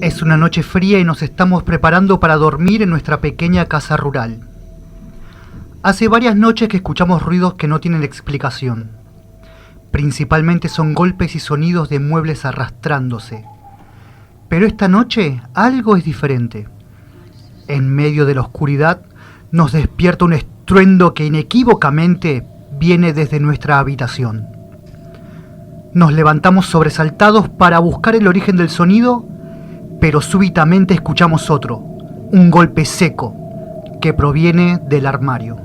Es una noche fría y nos estamos preparando para dormir en nuestra pequeña casa rural. Hace varias noches que escuchamos ruidos que no tienen explicación. Principalmente son golpes y sonidos de muebles arrastrándose. Pero esta noche algo es diferente. En medio de la oscuridad nos despierta un estruendo que inequívocamente viene desde nuestra habitación. Nos levantamos sobresaltados para buscar el origen del sonido, pero súbitamente escuchamos otro, un golpe seco, que proviene del armario.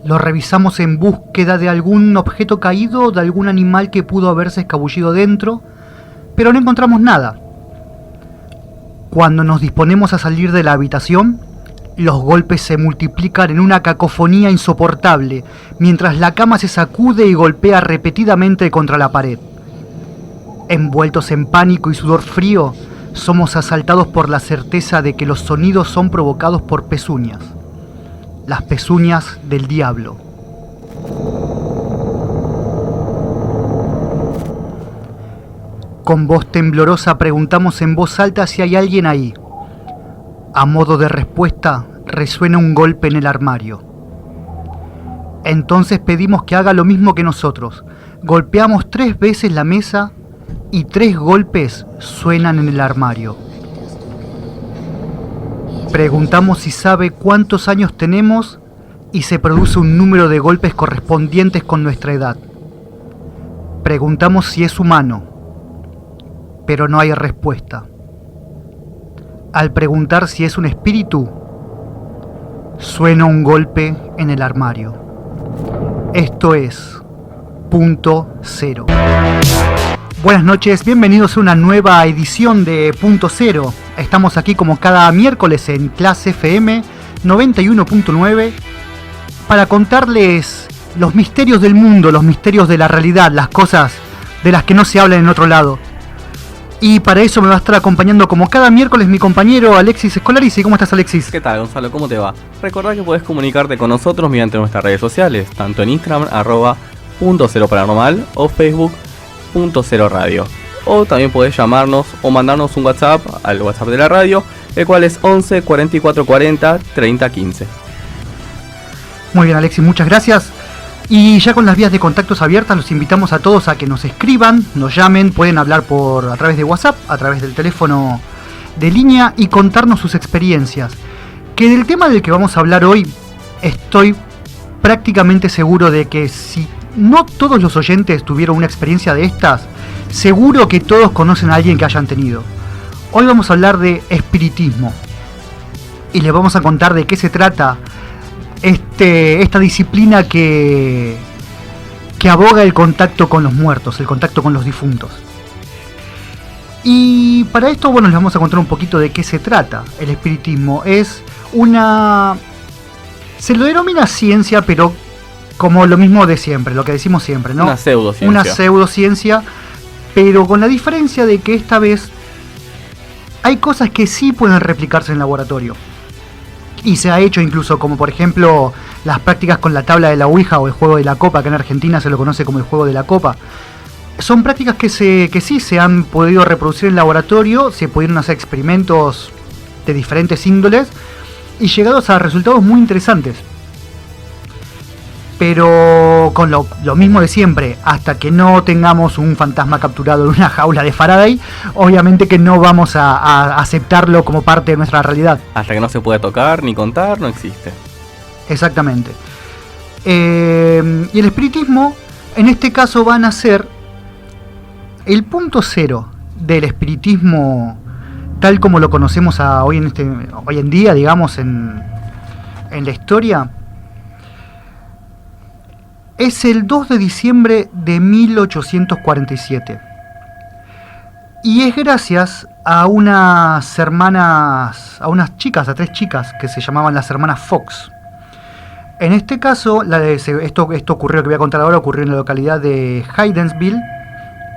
Lo revisamos en búsqueda de algún objeto caído o de algún animal que pudo haberse escabullido dentro, pero no encontramos nada. Cuando nos disponemos a salir de la habitación, los golpes se multiplican en una cacofonía insoportable, mientras la cama se sacude y golpea repetidamente contra la pared. Envueltos en pánico y sudor frío, somos asaltados por la certeza de que los sonidos son provocados por pezuñas. Las pezuñas del diablo. Con voz temblorosa preguntamos en voz alta si hay alguien ahí. A modo de respuesta, resuena un golpe en el armario. Entonces pedimos que haga lo mismo que nosotros. Golpeamos 3 veces la mesa y 3 golpes suenan en el armario. Preguntamos si sabe cuántos años tenemos y se produce un número de golpes correspondientes con nuestra edad. Preguntamos si es humano, pero no hay respuesta. Al preguntar si es un espíritu, suena un golpe en el armario. Esto es Punto Cero. Buenas noches, bienvenidos a una nueva edición de Punto Cero. Estamos aquí como cada miércoles en Clase FM 91.9 para contarles los misterios del mundo, los misterios de la realidad, las cosas de las que no se habla en otro lado. Y para eso me va a estar acompañando como cada miércoles mi compañero Alexis Escolarici. ¿Cómo estás, Alexis? ¿Qué tal, Gonzalo? ¿Cómo te va? Recordá que podés comunicarte con nosotros mediante nuestras redes sociales, tanto en Instagram, @punto0paranormal o Facebook Punto Cero Radio. O también podés llamarnos o mandarnos un WhatsApp al WhatsApp de la radio, el cual es 11 44 40 30 15. Muy bien, Alexis, muchas gracias. Y ya con las vías de contactos abiertas, los invitamos a todos a que nos escriban, nos llamen, pueden hablar a través de WhatsApp, a través del teléfono de línea y contarnos sus experiencias. Que del tema del que vamos a hablar hoy, estoy prácticamente seguro de que si no todos los oyentes tuvieron una experiencia de estas, seguro que todos conocen a alguien que hayan tenido. Hoy vamos a hablar de espiritismo y les vamos a contar de qué se trata esta disciplina que aboga el contacto con los muertos, el contacto con los difuntos. Y para esto, bueno, les vamos a contar un poquito de qué se trata. El espiritismo es se lo denomina ciencia, pero como lo mismo de siempre, lo que decimos siempre, ¿no? Una pseudociencia. Una pseudociencia, pero con la diferencia de que esta vez hay cosas que sí pueden replicarse en laboratorio. Y se ha hecho incluso, como por ejemplo las prácticas con la tabla de la Ouija o el juego de la copa, que en Argentina se lo conoce como el juego de la copa. Son prácticas que sí se han podido reproducir en laboratorio, se pudieron hacer experimentos de diferentes índoles y llegados a resultados muy interesantes. Pero con lo mismo de siempre, hasta que no tengamos un fantasma capturado en una jaula de Faraday, obviamente que no vamos a aceptarlo como parte de nuestra realidad. Hasta que no se pueda tocar ni contar, no existe. Exactamente. Y el espiritismo, en este caso, van a ser el punto cero del espiritismo tal como lo conocemos hoy en día, digamos, en la historia. Es el 2 de diciembre de 1847. Y es gracias a unas hermanas, a 3 chicas que se llamaban las hermanas Fox. En este caso, esto ocurrió, que voy a contar ahora, ocurrió en la localidad de Hydensville,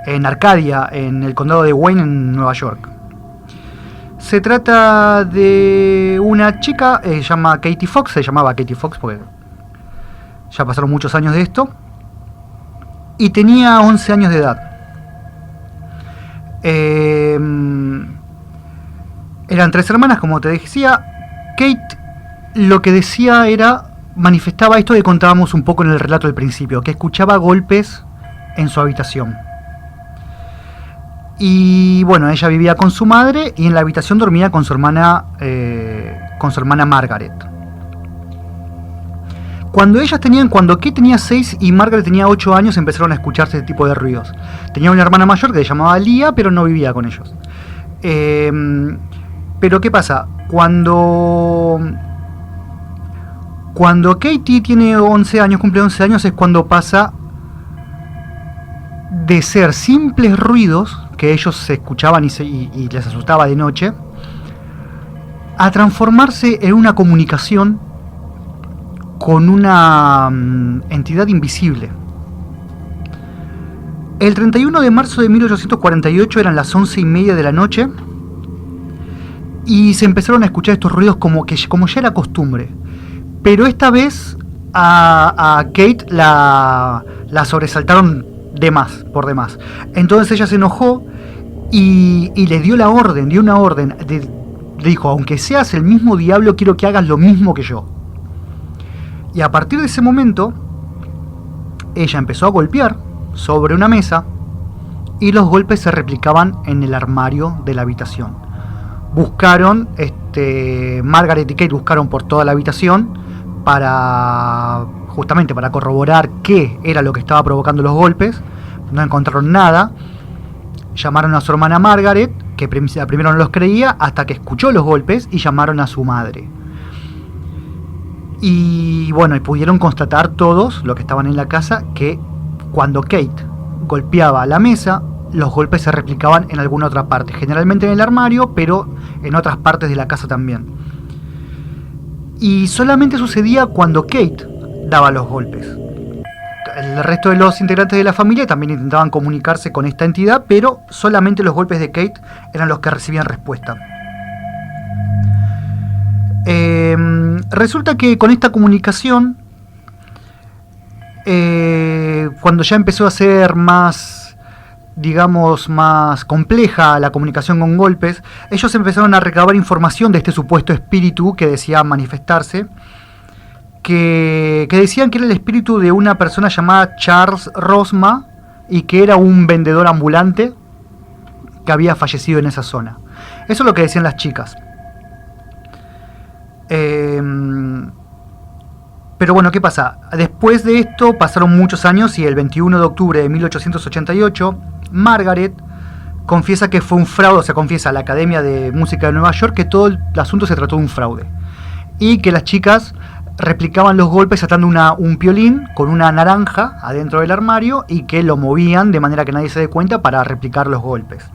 en Arcadia, en el condado de Wayne, en Nueva York. Se trata de una chica, se llamaba Katie Fox porque ya pasaron muchos años de esto, y tenía 11 años de edad. Eran 3 hermanas, como te decía. Kate lo que decía manifestaba esto que contábamos un poco en el relato del principio, que escuchaba golpes en su habitación. Y bueno, ella vivía con su madre y en la habitación dormía con su hermana Margaret. Cuando Kate tenía 6 y Margaret tenía 8 años, empezaron a escucharse este tipo de ruidos. Tenía una hermana mayor que se llamaba Leah, pero no vivía con ellos. Pero ¿qué pasa? Cuando Katie tiene 11 años, cumple 11 años, es cuando pasa de ser simples ruidos que ellos se escuchaban y les asustaba de noche, a transformarse en una comunicación con una entidad invisible. El 31 de marzo de 1848 eran las 11:30 de la noche y se empezaron a escuchar estos ruidos como ya era costumbre. Pero esta vez a Kate la sobresaltaron por demás. Entonces ella se enojó y le dio una orden. Dijo, aunque seas el mismo diablo, quiero que hagas lo mismo que yo. Y a partir de ese momento, ella empezó a golpear sobre una mesa y los golpes se replicaban en el armario de la habitación. Margaret y Kate buscaron por toda la habitación justamente para corroborar qué era lo que estaba provocando los golpes. No encontraron nada. Llamaron a su hermana Margaret, que primero no los creía, hasta que escuchó los golpes, y llamaron a su madre. Y bueno, pudieron constatar todos, los que estaban en la casa, que cuando Kate golpeaba la mesa, los golpes se replicaban en alguna otra parte, generalmente en el armario, pero en otras partes de la casa también. Y solamente sucedía cuando Kate daba los golpes. El resto de los integrantes de la familia también intentaban comunicarse con esta entidad, pero solamente los golpes de Kate eran los que recibían respuesta. Resulta que con esta comunicación, cuando ya empezó a ser más compleja la comunicación con golpes, ellos empezaron a recabar información de este supuesto espíritu que decía manifestarse, que decían que era el espíritu de una persona llamada Charles Rosma y que era un vendedor ambulante que había fallecido en esa zona. Eso es lo que decían las chicas. Pero bueno, ¿qué pasa? Después de esto pasaron muchos años y el 21 de octubre de 1888, Margaret confiesa que fue un fraude, o sea, confiesa a la Academia de Música de Nueva York que todo el asunto se trató de un fraude. Y que las chicas replicaban los golpes atando un piolín con una naranja adentro del armario y que lo movían de manera que nadie se dé cuenta para replicar los golpes.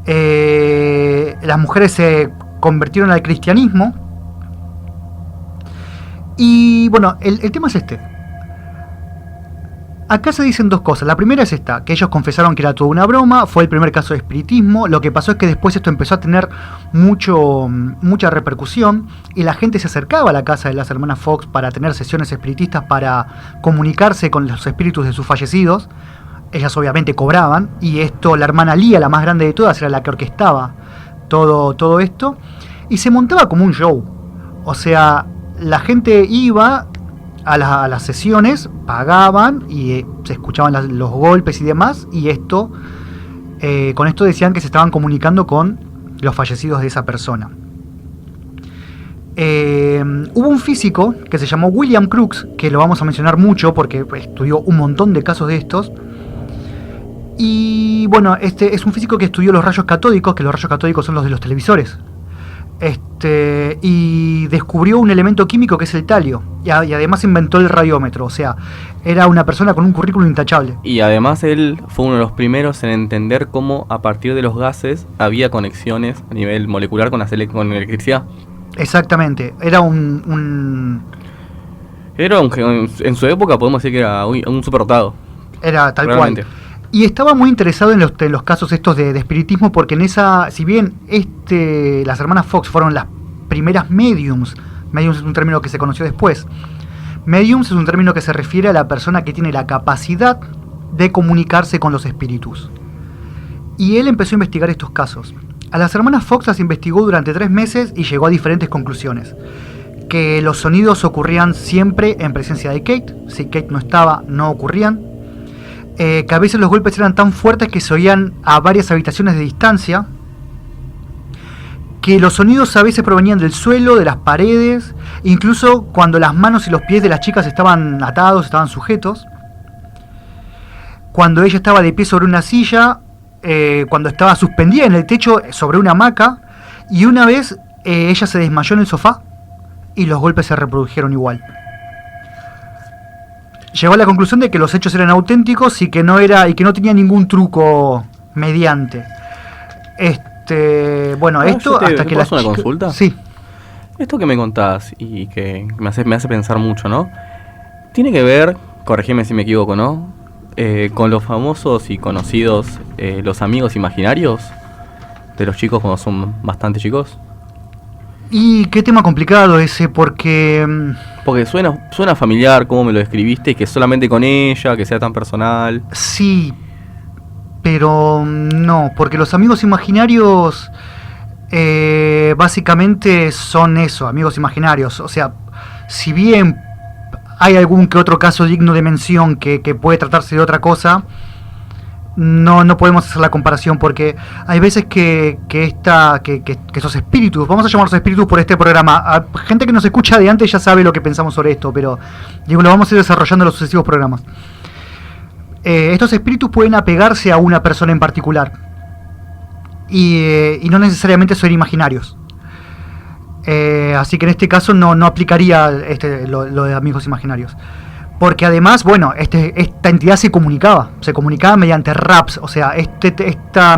Las mujeres se convirtieron al cristianismo. Y bueno, el tema es este. Acá se dicen dos cosas. La primera es esta, que ellos confesaron que era toda una broma, fue el primer caso de espiritismo. Lo que pasó es que después esto empezó a tener mucha repercusión y la gente se acercaba a la casa de las hermanas Fox para tener sesiones espiritistas para comunicarse con los espíritus de sus fallecidos. Ellas obviamente cobraban, y esto, la hermana Leah, la más grande de todas, era la que orquestaba todo esto, y se montaba como un show. O sea, la gente iba a las sesiones, pagaban y se escuchaban los golpes y demás, y con esto decían que se estaban comunicando con los fallecidos de esa persona. Hubo un físico que se llamó William Crookes, que lo vamos a mencionar mucho porque estudió un montón de casos de estos. Y bueno, este es un físico que estudió los rayos catódicos, que los rayos catódicos son los de los televisores. Y descubrió un elemento químico que es el talio, y además inventó el radiómetro. O sea, era una persona con un currículum intachable. Y además él fue uno de los primeros en entender cómo a partir de los gases había conexiones a nivel molecular con electricidad. Exactamente, era en su época podemos decir que era un superdotado. Era tal realmente cual. Y estaba muy interesado en los casos estos de espiritismo, porque si bien las hermanas Fox fueron las primeras mediums es un término que se conoció después. Mediums es un término que se refiere a la persona que tiene la capacidad de comunicarse con los espíritus. y él empezó a investigar estos casos. A las hermanas Fox las investigó durante 3 meses y llegó a diferentes conclusiones. Que los sonidos ocurrían siempre en presencia de Kate, si Kate no estaba, no ocurrían. Que a veces los golpes eran tan fuertes que se oían a varias habitaciones de distancia. Que los sonidos a veces provenían del suelo, de las paredes, incluso cuando las manos y los pies de las chicas estaban atados, estaban sujetos. Cuando ella estaba de pie sobre una silla, cuando estaba suspendida en el techo sobre una hamaca, y una vez ella se desmayó en el sofá y los golpes se reprodujeron igual. Llegó a la conclusión de que los hechos eran auténticos y que no tenía ningún truco mediante. Bueno, esto hasta que ¿puedo hacer una consulta? Sí. Esto que me contás y que me hace pensar mucho, ¿no? Tiene que ver, corregime si me equivoco, ¿no? Con los famosos y conocidos los amigos imaginarios de los chicos cuando son bastante chicos. Y qué tema complicado ese, porque suena familiar como me lo describiste, que solamente con ella, que sea tan personal. Sí, pero no, porque los amigos imaginarios básicamente son eso, amigos imaginarios. O sea, si bien hay algún que otro caso digno de mención que puede tratarse de otra cosa, no podemos hacer la comparación, porque hay veces que esos espíritus, vamos a llamarlos espíritus por este programa, a gente que nos escucha de antes ya sabe lo que pensamos sobre esto, pero digo, lo vamos a ir desarrollando en los sucesivos programas. Estos espíritus pueden apegarse a una persona en particular y no necesariamente son imaginarios. Así que en este caso no aplicaría lo de amigos imaginarios. Porque además, bueno, esta entidad se comunicaba mediante raps. O sea, este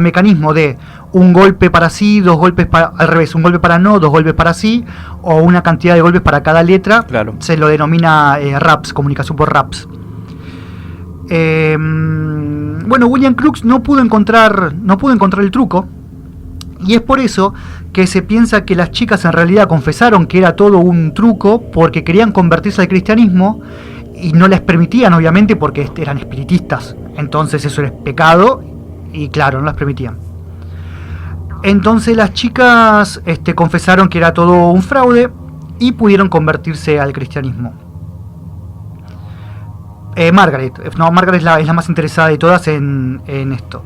mecanismo de un golpe para sí, 2 golpes al revés, un golpe para no, 2 golpes para sí, o una cantidad de golpes para cada letra, claro. Se lo denomina raps, comunicación por raps. Bueno, William Crookes no pudo encontrar el truco. Y es por eso que se piensa que las chicas en realidad confesaron que era todo un truco porque querían convertirse al cristianismo y no les permitían, obviamente, porque eran espiritistas. Entonces eso era pecado y claro, no las permitían. Entonces las chicas confesaron que era todo un fraude y pudieron convertirse al cristianismo. Margaret es la más interesada de todas en esto.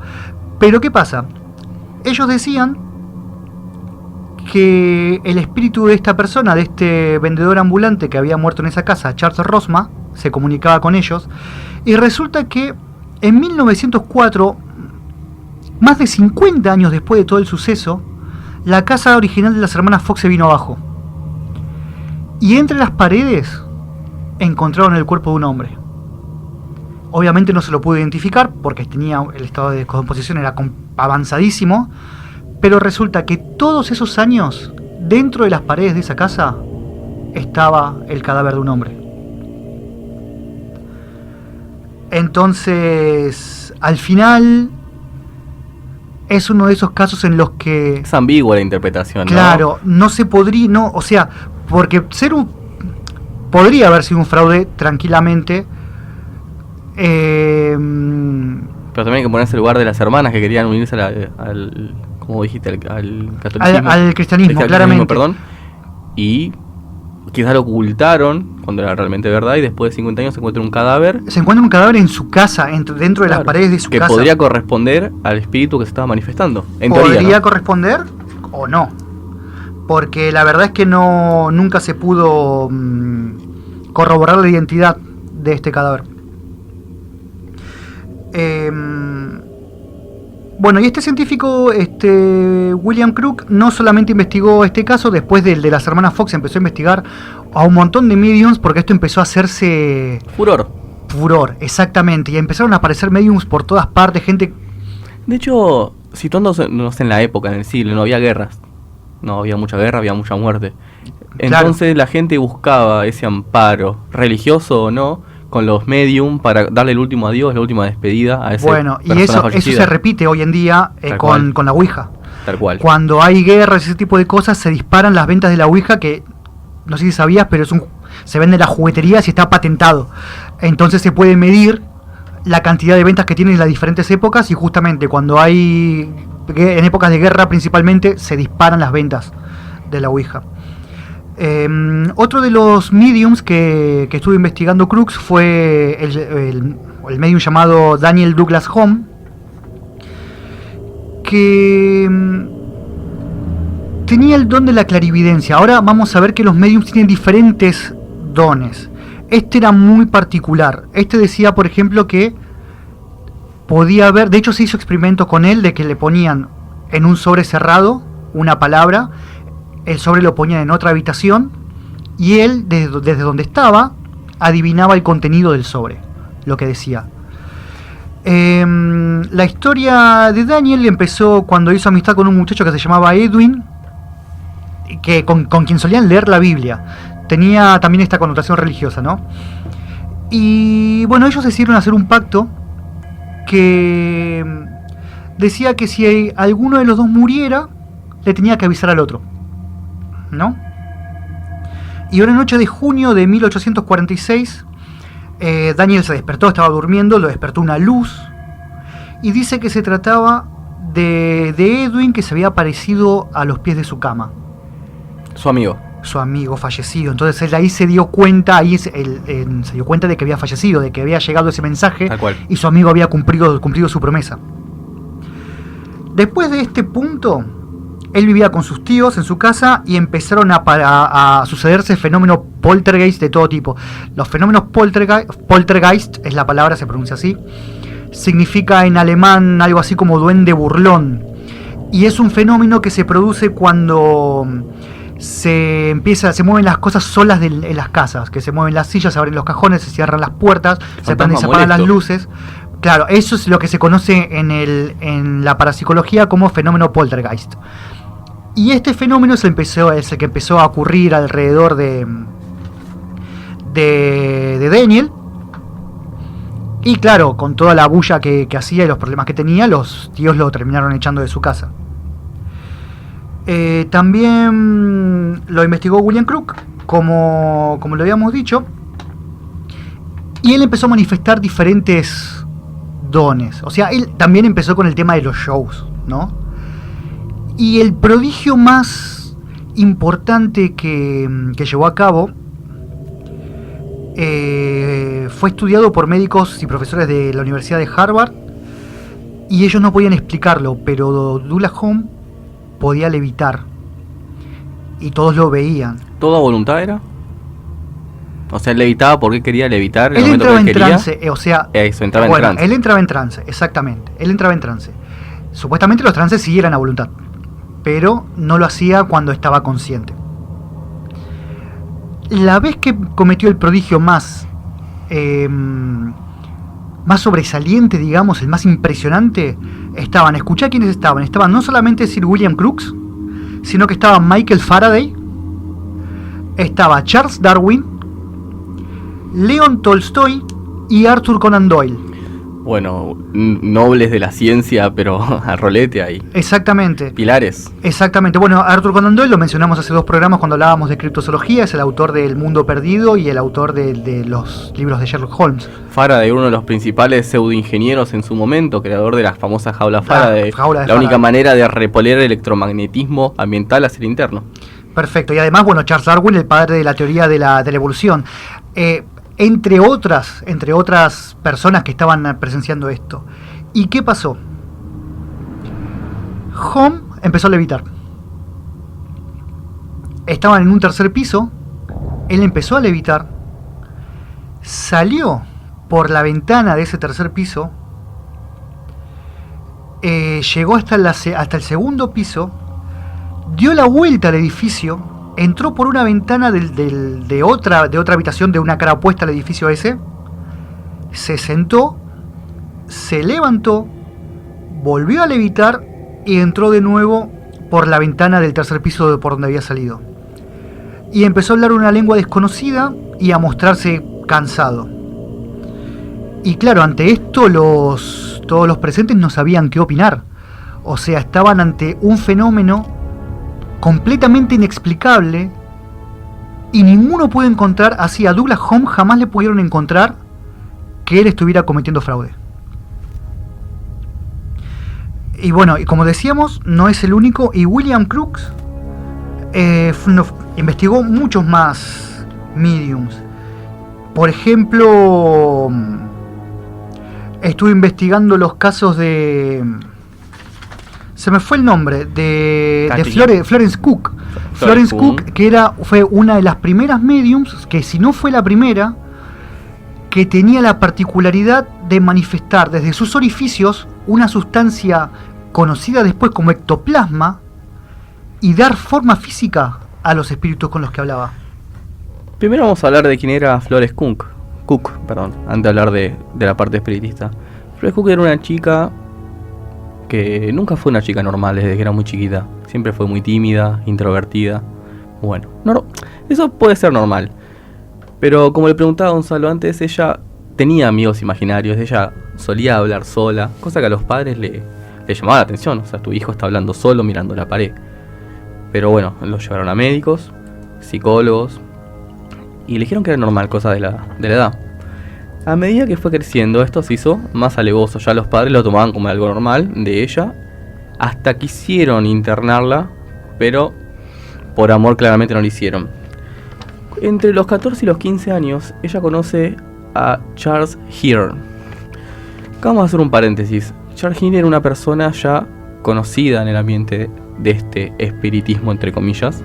Pero ¿qué pasa? Ellos decían que el espíritu de esta persona, de este vendedor ambulante que había muerto en esa casa, Charles Rosma, se comunicaba con ellos. Y resulta que en 1904, más de 50 años después de todo el suceso, la casa original de las hermanas Fox se vino abajo. Y entre las paredes encontraron el cuerpo de un hombre. Obviamente no se lo pudo identificar porque el estado de descomposición era avanzadísimo, pero resulta que todos esos años, dentro de las paredes de esa casa, estaba el cadáver de un hombre. Entonces, al final, es uno de esos casos en los que... Es ambigua la interpretación, ¿no? Claro, no se podría, porque podría haber sido un fraude tranquilamente. Pero también hay que ponerse en el lugar de las hermanas que querían unirse al como dijiste, al catolicismo. Al cristianismo, claramente. Perdón. Y quizás lo ocultaron cuando era realmente verdad y después de 50 años se encuentra un cadáver. Se encuentra un cadáver en su casa, dentro de las paredes de su casa. Que podría corresponder al espíritu que se estaba manifestando. ¿Podría corresponder o no? Porque la verdad es que nunca se pudo corroborar la identidad de este cadáver. Bueno, y este científico, William Crookes, no solamente investigó este caso, después del de las hermanas Fox empezó a investigar a un montón de mediums, porque esto empezó a hacerse... Furor, exactamente, y empezaron a aparecer mediums por todas partes, gente... De hecho, situándonos en la época, en el siglo, no había guerras, no había mucha guerra, había mucha muerte. Entonces la gente buscaba ese amparo, religioso o no, con los medium para darle el último adiós, la última despedida a ese Bueno, y eso se repite hoy en día con la Ouija. Tal cual. Cuando hay guerras y ese tipo de cosas, se disparan las ventas de la Ouija, que no sé si sabías, pero se vende en las jugueterías y está patentado. Entonces se puede medir la cantidad de ventas que tiene en las diferentes épocas, y justamente cuando hay, en épocas de guerra principalmente, se disparan las ventas de la Ouija. Otro de los mediums que estuve investigando Crux fue el medium llamado Daniel Douglas Home, que tenía el don de la clarividencia. Ahora vamos a ver que los mediums tienen diferentes dones. Este era muy particular. Este decía, por ejemplo, que podía ver, de hecho se hizo experimentos con él, de que le ponían en un sobre cerrado una palabra, el sobre lo ponían en otra habitación, y él, desde donde estaba, adivinaba el contenido del sobre, lo que decía. La historia de Daniel empezó cuando hizo amistad con un muchacho que se llamaba Edwin, con quien solían leer la Biblia. Tenía también esta connotación religiosa, ¿no? Y bueno, ellos decidieron hacer un pacto que decía que si alguno de los dos muriera, le tenía que avisar al otro, ¿no? Y una noche de junio de 1846, Daniel se despertó, estaba durmiendo, lo despertó una luz, y dice que se trataba de Edwin, que se había aparecido a los pies de su cama. Su amigo Fallecido. Entonces él ahí se dio cuenta, se dio cuenta de que había fallecido, de que había llegado ese mensaje, y su amigo había cumplido su promesa. Después de este punto, él vivía con sus tíos en su casa y empezaron a sucederse fenómenos poltergeist de todo tipo. Los fenómenos poltergeist, es la palabra, se pronuncia así, significa en alemán algo así como duende burlón, y es un fenómeno que se produce cuando se mueven las cosas solas en las casas, que se mueven las sillas, se abren los cajones, se cierran las puertas, se prenden y se apagan las luces. Claro, eso es lo que se conoce en la parapsicología como fenómeno poltergeist. Y este fenómeno es el que empezó a ocurrir alrededor de Daniel. Y claro, con toda la bulla que hacía y los problemas que tenía, los tíos lo terminaron echando de su casa. También lo investigó William Crook, como lo habíamos dicho, y él empezó a manifestar diferentes dones. O sea, él también empezó con el tema de los shows, ¿no? Y el prodigio más importante que llevó a cabo fue estudiado por médicos y profesores de la Universidad de Harvard, y ellos no podían explicarlo, pero Douglas Home podía levitar y todos lo veían. ¿Todo a voluntad era? O sea, él levitaba porque quería levitar en él el momento entraba que en quería. trance, o sea, entraba en trance. Él entraba en trance, exactamente. Él entraba en trance. Supuestamente los trances sí eran a voluntad, pero no lo hacía cuando estaba consciente. La vez que cometió el prodigio más sobresaliente, digamos, el más impresionante, escuchá quiénes estaban no solamente Sir William Crookes, sino que estaba Michael Faraday, estaba Charles Darwin, León Tolstoy y Arthur Conan Doyle. Bueno, nobles de la ciencia, pero a rolete ahí. Exactamente. Pilares. Exactamente. Bueno, Arthur Conan Doyle lo mencionamos hace 2 programas cuando hablábamos de criptozoología. Es el autor de El Mundo Perdido y el autor de los libros de Sherlock Holmes. Faraday, uno de los principales pseudoingenieros en su momento, creador de la famosa jaula Faraday. La única manera de repeler el electromagnetismo ambiental hacia el interno. Perfecto. Y además, bueno, Charles Darwin, el padre de la teoría de la evolución. Entre otras personas que estaban presenciando esto. ¿Y qué pasó? Home empezó a levitar. Estaban en un 3er piso. Él empezó a levitar. Salió por la ventana de ese 3er piso. Llegó hasta el 2.º piso. Dio la vuelta al edificio. Entró por una ventana de otra habitación, de una cara opuesta al edificio ese. Se sentó, se levantó, volvió a levitar y entró de nuevo por la ventana del 3er piso por donde había salido. Y empezó a hablar una lengua desconocida y a cansado. Y claro, ante esto todos los presentes no sabían qué opinar. O sea, estaban ante un fenómeno completamente inexplicable, y ninguno puede encontrar, así a Douglas Home jamás le pudieron encontrar que él estuviera cometiendo fraude. Y bueno, y como decíamos, no es el único, y William Crookes investigó muchos más mediums. Por ejemplo, estuve investigando los casos de... Se me fue el nombre, de Florence Cook. Florence Cook, que fue una de las primeras mediums, que si no fue la primera, que tenía la particularidad de manifestar desde sus orificios una sustancia conocida después como ectoplasma y dar forma física a los espíritus con los que hablaba. Primero vamos a hablar de quién era Florence Cook, antes de hablar de la parte espiritista. Florence Cook era una chica que nunca fue una chica normal desde que era muy chiquita. Siempre fue muy tímida, introvertida. Bueno, eso puede ser normal. Pero como le preguntaba a Gonzalo antes, ella tenía amigos imaginarios, ella solía hablar sola, cosa que a los padres le llamaba la atención. O sea, tu hijo está hablando solo mirando la pared. Pero bueno, lo llevaron a médicos, psicólogos, y le dijeron que era normal, cosa de la edad. A medida que fue creciendo, esto se hizo más alevoso. Ya los padres lo tomaban como algo normal de ella, hasta quisieron internarla, pero por amor claramente no lo hicieron. Entre los 14 y los 15 años, ella conoce a Charles Hearn. Acá vamos a hacer un paréntesis. Charles Hearn era una persona ya conocida en el ambiente de este espiritismo, entre comillas.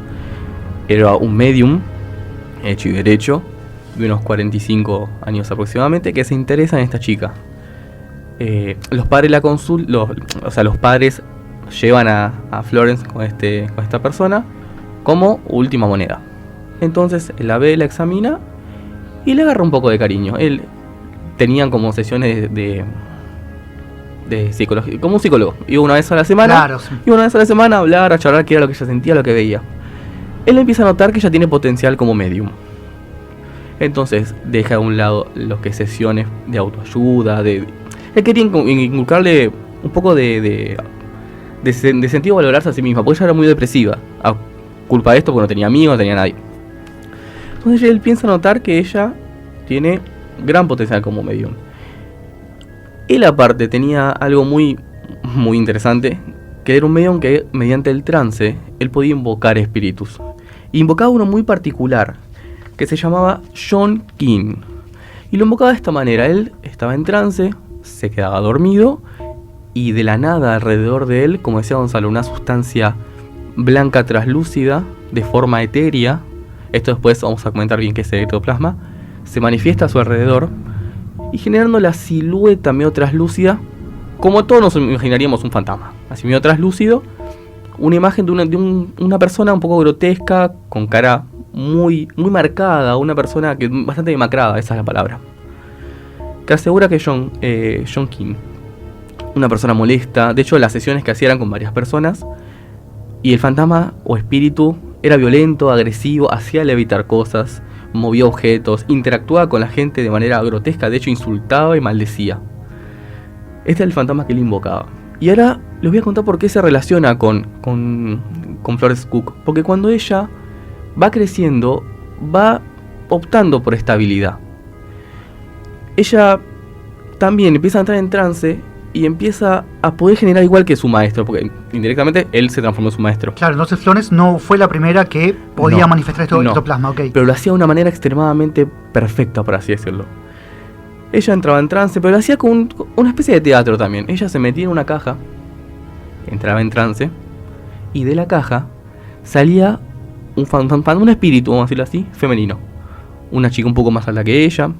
Era un medium, hecho y derecho, de unos 45 años aproximadamente, que se interesa en esta chica. Los padres los padres llevan a Florence con esta persona como última moneda. Entonces la ve, la examina y le agarra un poco de cariño. Tenían como sesiones de psicología, como un psicólogo. Iba una vez a la semana, claro, sí. Iba una vez a la semana a hablar, a charlar qué era lo que ella sentía, lo que veía. Él empieza a notar que ella tiene potencial como medium. Entonces deja a un lado lo que es sesiones de autoayuda. Él quería inculcarle un poco de sentido de valorarse a sí misma, porque ella era muy depresiva. A culpa de esto, porque no tenía amigos, no tenía nadie. Entonces él piensa notar que ella tiene gran potencial como medium. Él aparte tenía algo muy, muy interesante, que era un medium que mediante el trance él podía invocar espíritus. Invocaba uno muy particular, que se llamaba John King. Y lo invocaba de esta manera. Él estaba en trance, se quedaba dormido, y de la nada alrededor de él, como decía Gonzalo, una sustancia blanca traslúcida, de forma etérea, esto después vamos a comentar bien qué es el ectoplasma, se manifiesta a su alrededor, y generando la silueta medio traslúcida, como todos nos imaginaríamos un fantasma, así medio traslúcido, una imagen de una persona un poco grotesca, con cara muy, muy marcada, una persona que bastante demacrada, esa es la palabra, que asegura que John King, una persona molesta. De hecho, las sesiones que hacía eran con varias personas, y el fantasma o espíritu era violento, agresivo, hacía levitar cosas, movía objetos, interactuaba con la gente de manera grotesca, de hecho insultaba y maldecía. Este es el fantasma que él invocaba. Y ahora les voy a contar por qué se relaciona con Florence Cook. Porque cuando ella va creciendo, va optando por esta habilidad. Ella también empieza a entrar en trance y empieza a poder generar igual que su maestro, porque indirectamente él se transformó en su maestro. Claro, entonces Florence no fue la primera que podía manifestar esto ectoplasma, ok. Pero lo hacía de una manera extremadamente perfecta, por así decirlo. Ella entraba en trance, pero lo hacía con una especie de teatro también. Ella se metía en una caja, entraba en trance, y de la caja salía un espíritu, vamos a decirlo así, femenino. Una chica un poco más alta que ella,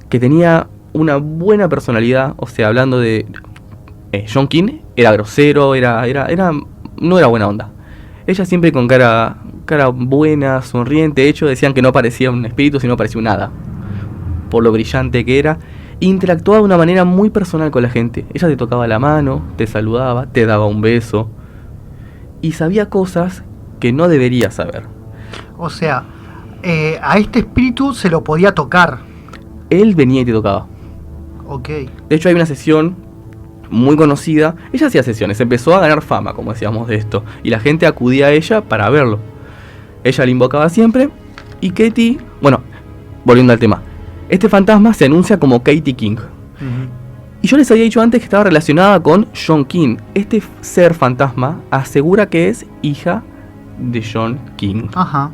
que tenía una buena personalidad. O sea, hablando de John King, era grosero, no era buena onda. Ella siempre con cara buena, sonriente. De hecho, decían que no parecía un espíritu, sino parecía un hada, por lo brillante que era. Interactuaba de una manera muy personal con la gente. Ella te tocaba la mano, te saludaba, te daba un beso, y sabía cosas que no debería saber. O sea, a este espíritu se lo podía tocar. Él venía y te tocaba. Ok. De hecho hay una sesión muy conocida. Ella hacía sesiones, empezó a ganar fama, como decíamos, de esto, y la gente acudía a ella para verlo. Ella le invocaba siempre. Y Katie, bueno, volviendo al tema, Este fantasma se anuncia como Katie King. Y yo les había dicho antes que estaba relacionada con John King. Este ser fantasma asegura que es hija de John King. Ajá.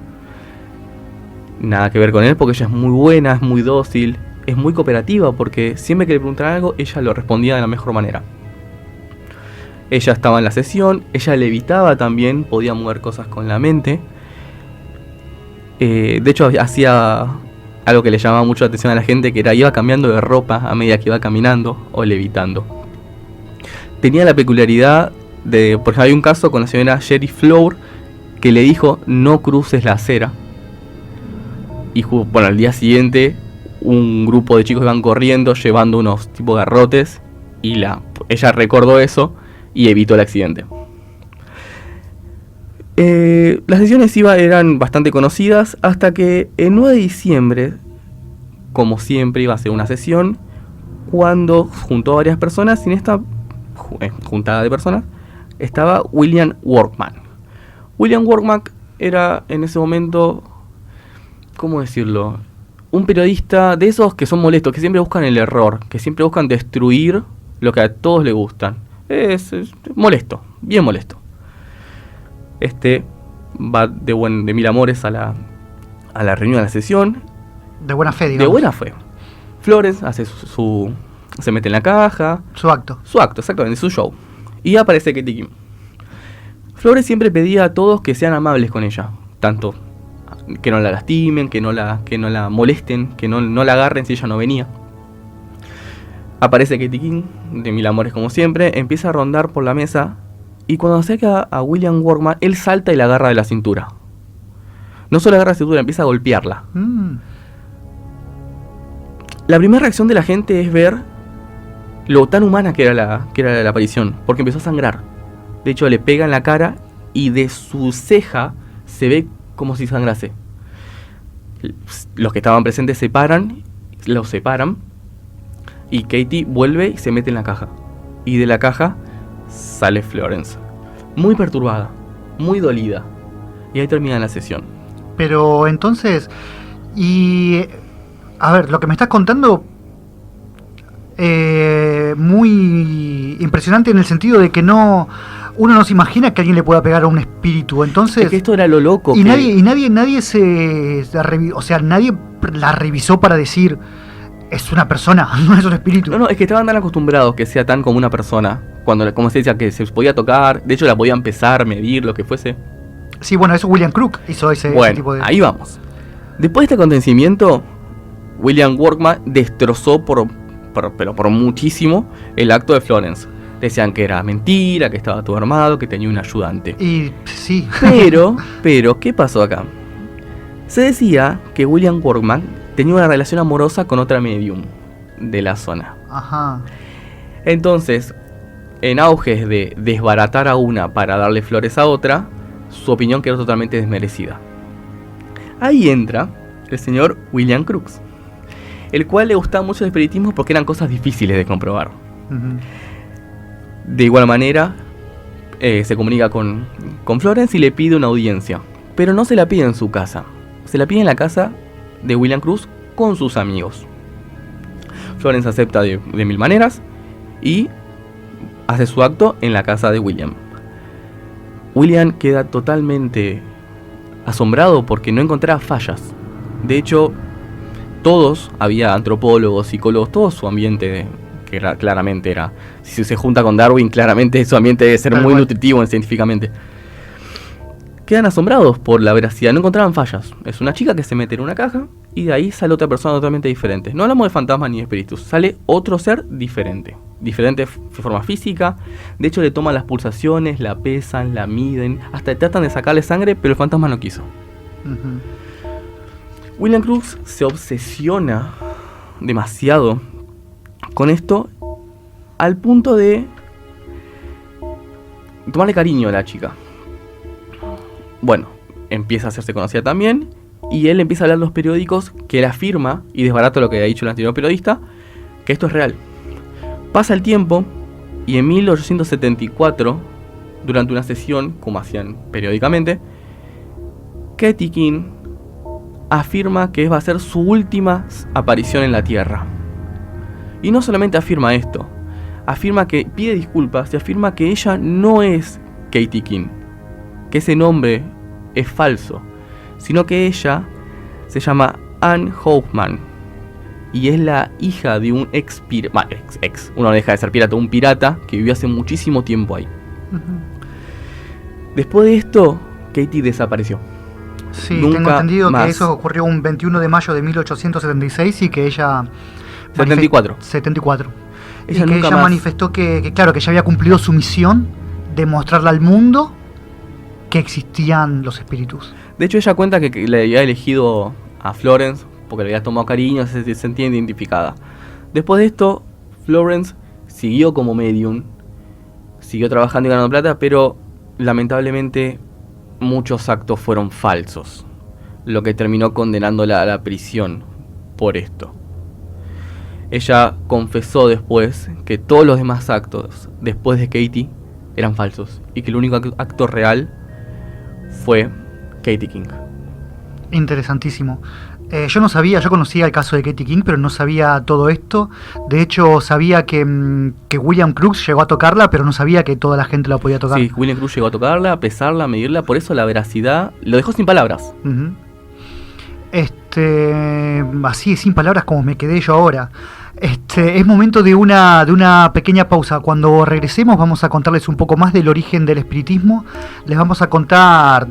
Nada que ver con él porque ella es muy buena, es muy dócil, es muy cooperativa porque siempre que le preguntaran algo, ella lo respondía de la mejor manera. Ella estaba en la sesión, ella levitaba también, podía mover cosas con la mente. De hecho, hacía algo que le llamaba mucho la atención a la gente, que era iba cambiando de ropa a medida que iba caminando o levitando. Tenía la peculiaridad de, por ejemplo, hay un caso con la señora Sherry Flower que le dijo no cruces la acera. Y bueno, al día siguiente un grupo de chicos iban corriendo llevando unos tipos garrotes y ella recordó eso y evitó el accidente. Las sesiones eran bastante conocidas hasta que el 9 de diciembre, como siempre, iba a ser una sesión cuando juntó a varias personas y en esta juntada de personas estaba William Workman. William Workman era en ese momento, ¿cómo decirlo? Un periodista de esos que son molestos, que siempre buscan el error, que siempre buscan destruir lo que a todos les gustan. Es molesto, bien molesto. Va de mil amores a la reunión, a la sesión. De buena fe, digamos. De buena fe. Florence hace se mete en la caja. Su acto, exactamente, su show. Y aparece Katie King. Florence siempre pedía a todos que sean amables con ella. Tanto que no la lastimen, que no la molesten, que no la agarren si ella no venía. Aparece Katie King, de mil amores como siempre, empieza a rondar por la mesa. Y cuando acerca a William Workman, él salta y la agarra de la cintura. No solo agarra la cintura, empieza a golpearla. La primera reacción de la gente es ver lo tan humana que era la aparición, porque empezó a sangrar. De hecho, le pega en la cara y de su ceja se ve como si sangrase. Los que estaban presentes lo separan, y Katie vuelve y se mete en la caja. Y de la caja sale Florence, muy perturbada, muy dolida. Y ahí termina la sesión. Pero entonces, a ver, lo que me estás contando, muy impresionante en el sentido de que uno no se imagina que alguien le pueda pegar a un espíritu. Entonces, es que esto era lo loco. Nadie nadie la revisó para decir es una persona, no es un espíritu. No, es que estaban tan acostumbrados que sea tan como una persona. Cuando, como se decía, que se podía tocar, de hecho la podían pesar, medir, lo que fuese. Sí, bueno, eso William Crook hizo ese tipo de... Ahí vamos. Después de este acontecimiento, William Workman destrozó pero por muchísimo el acto de Florence. Decían que era mentira, que estaba todo armado, que tenía un ayudante. Y sí. Pero, ¿qué pasó acá? Se decía que William Workman tenía una relación amorosa con otra medium de la zona. Ajá. Entonces, en auges de desbaratar a una para darle flores a otra, su opinión quedó totalmente desmerecida. Ahí entra el señor William Crookes, el cual le gustaba mucho el espiritismo porque eran cosas difíciles de comprobar. De igual manera, se comunica con Florence y le pide una audiencia, pero no se la pide en su casa, se la pide en la casa de William Crookes con sus amigos. Florence acepta de mil maneras y hace su acto en la casa de William. William queda totalmente asombrado porque no encontraba fallas. De hecho, había antropólogos, psicólogos, todo su ambiente, que claramente era, si se junta con Darwin, claramente su ambiente debe ser muy nutritivo científicamente. Quedan asombrados por la veracidad, no encontraban fallas. Es una chica que se mete en una caja y de ahí sale otra persona totalmente diferente. No hablamos de fantasmas ni de espíritus, sale otro ser diferente de forma física. De hecho, le toman las pulsaciones, la pesan, la miden, hasta tratan de sacarle sangre, pero el fantasma no quiso. William Crookes se obsesiona demasiado con esto al punto de tomarle cariño a la chica. Bueno, empieza a hacerse conocida también y él empieza a hablar a los periódicos que él afirma, y desbarata lo que había dicho el anterior periodista, que esto es real. Pasa el tiempo y en 1874, durante una sesión, como hacían periódicamente, Katie King afirma que va a ser su última aparición en la Tierra. Y no solamente afirma esto, afirma que pide disculpas y afirma que ella no es Katie King, que ese nombre es falso, sino que ella se llama Anne Hoffman y es la hija de un uno no deja de ser pirata, un pirata que vivió hace muchísimo tiempo ahí. Después de esto, Katie desapareció. Sí, tengo entendido que eso ocurrió un 21 de mayo de 1876 y que ella... 74. Y que ella manifestó que claro, que ella había cumplido su misión de mostrarle al mundo que existían los espíritus. De hecho, ella cuenta que le había elegido a Florence porque le había tomado cariño, se sentía identificada. Después de esto, Florence siguió como medium, siguió trabajando y ganando plata, pero lamentablemente muchos actos fueron falsos, lo que terminó condenándola a la prisión por esto. Ella confesó después que todos los demás actos después de Katie eran falsos y que el único acto real fue Katie King. Interesantísimo. Yo conocía el caso de Katie King, pero no sabía todo esto. De hecho, sabía que William Crookes llegó a tocarla, pero no sabía que toda la gente la podía tocar. Sí, William Crookes llegó a tocarla, a pesarla, a medirla, por eso la veracidad lo dejó sin palabras. Uh-huh. Así, sin palabras como me quedé yo ahora. Es momento de una pequeña pausa. Cuando regresemos vamos a contarles un poco más del origen del espiritismo. Les vamos a contar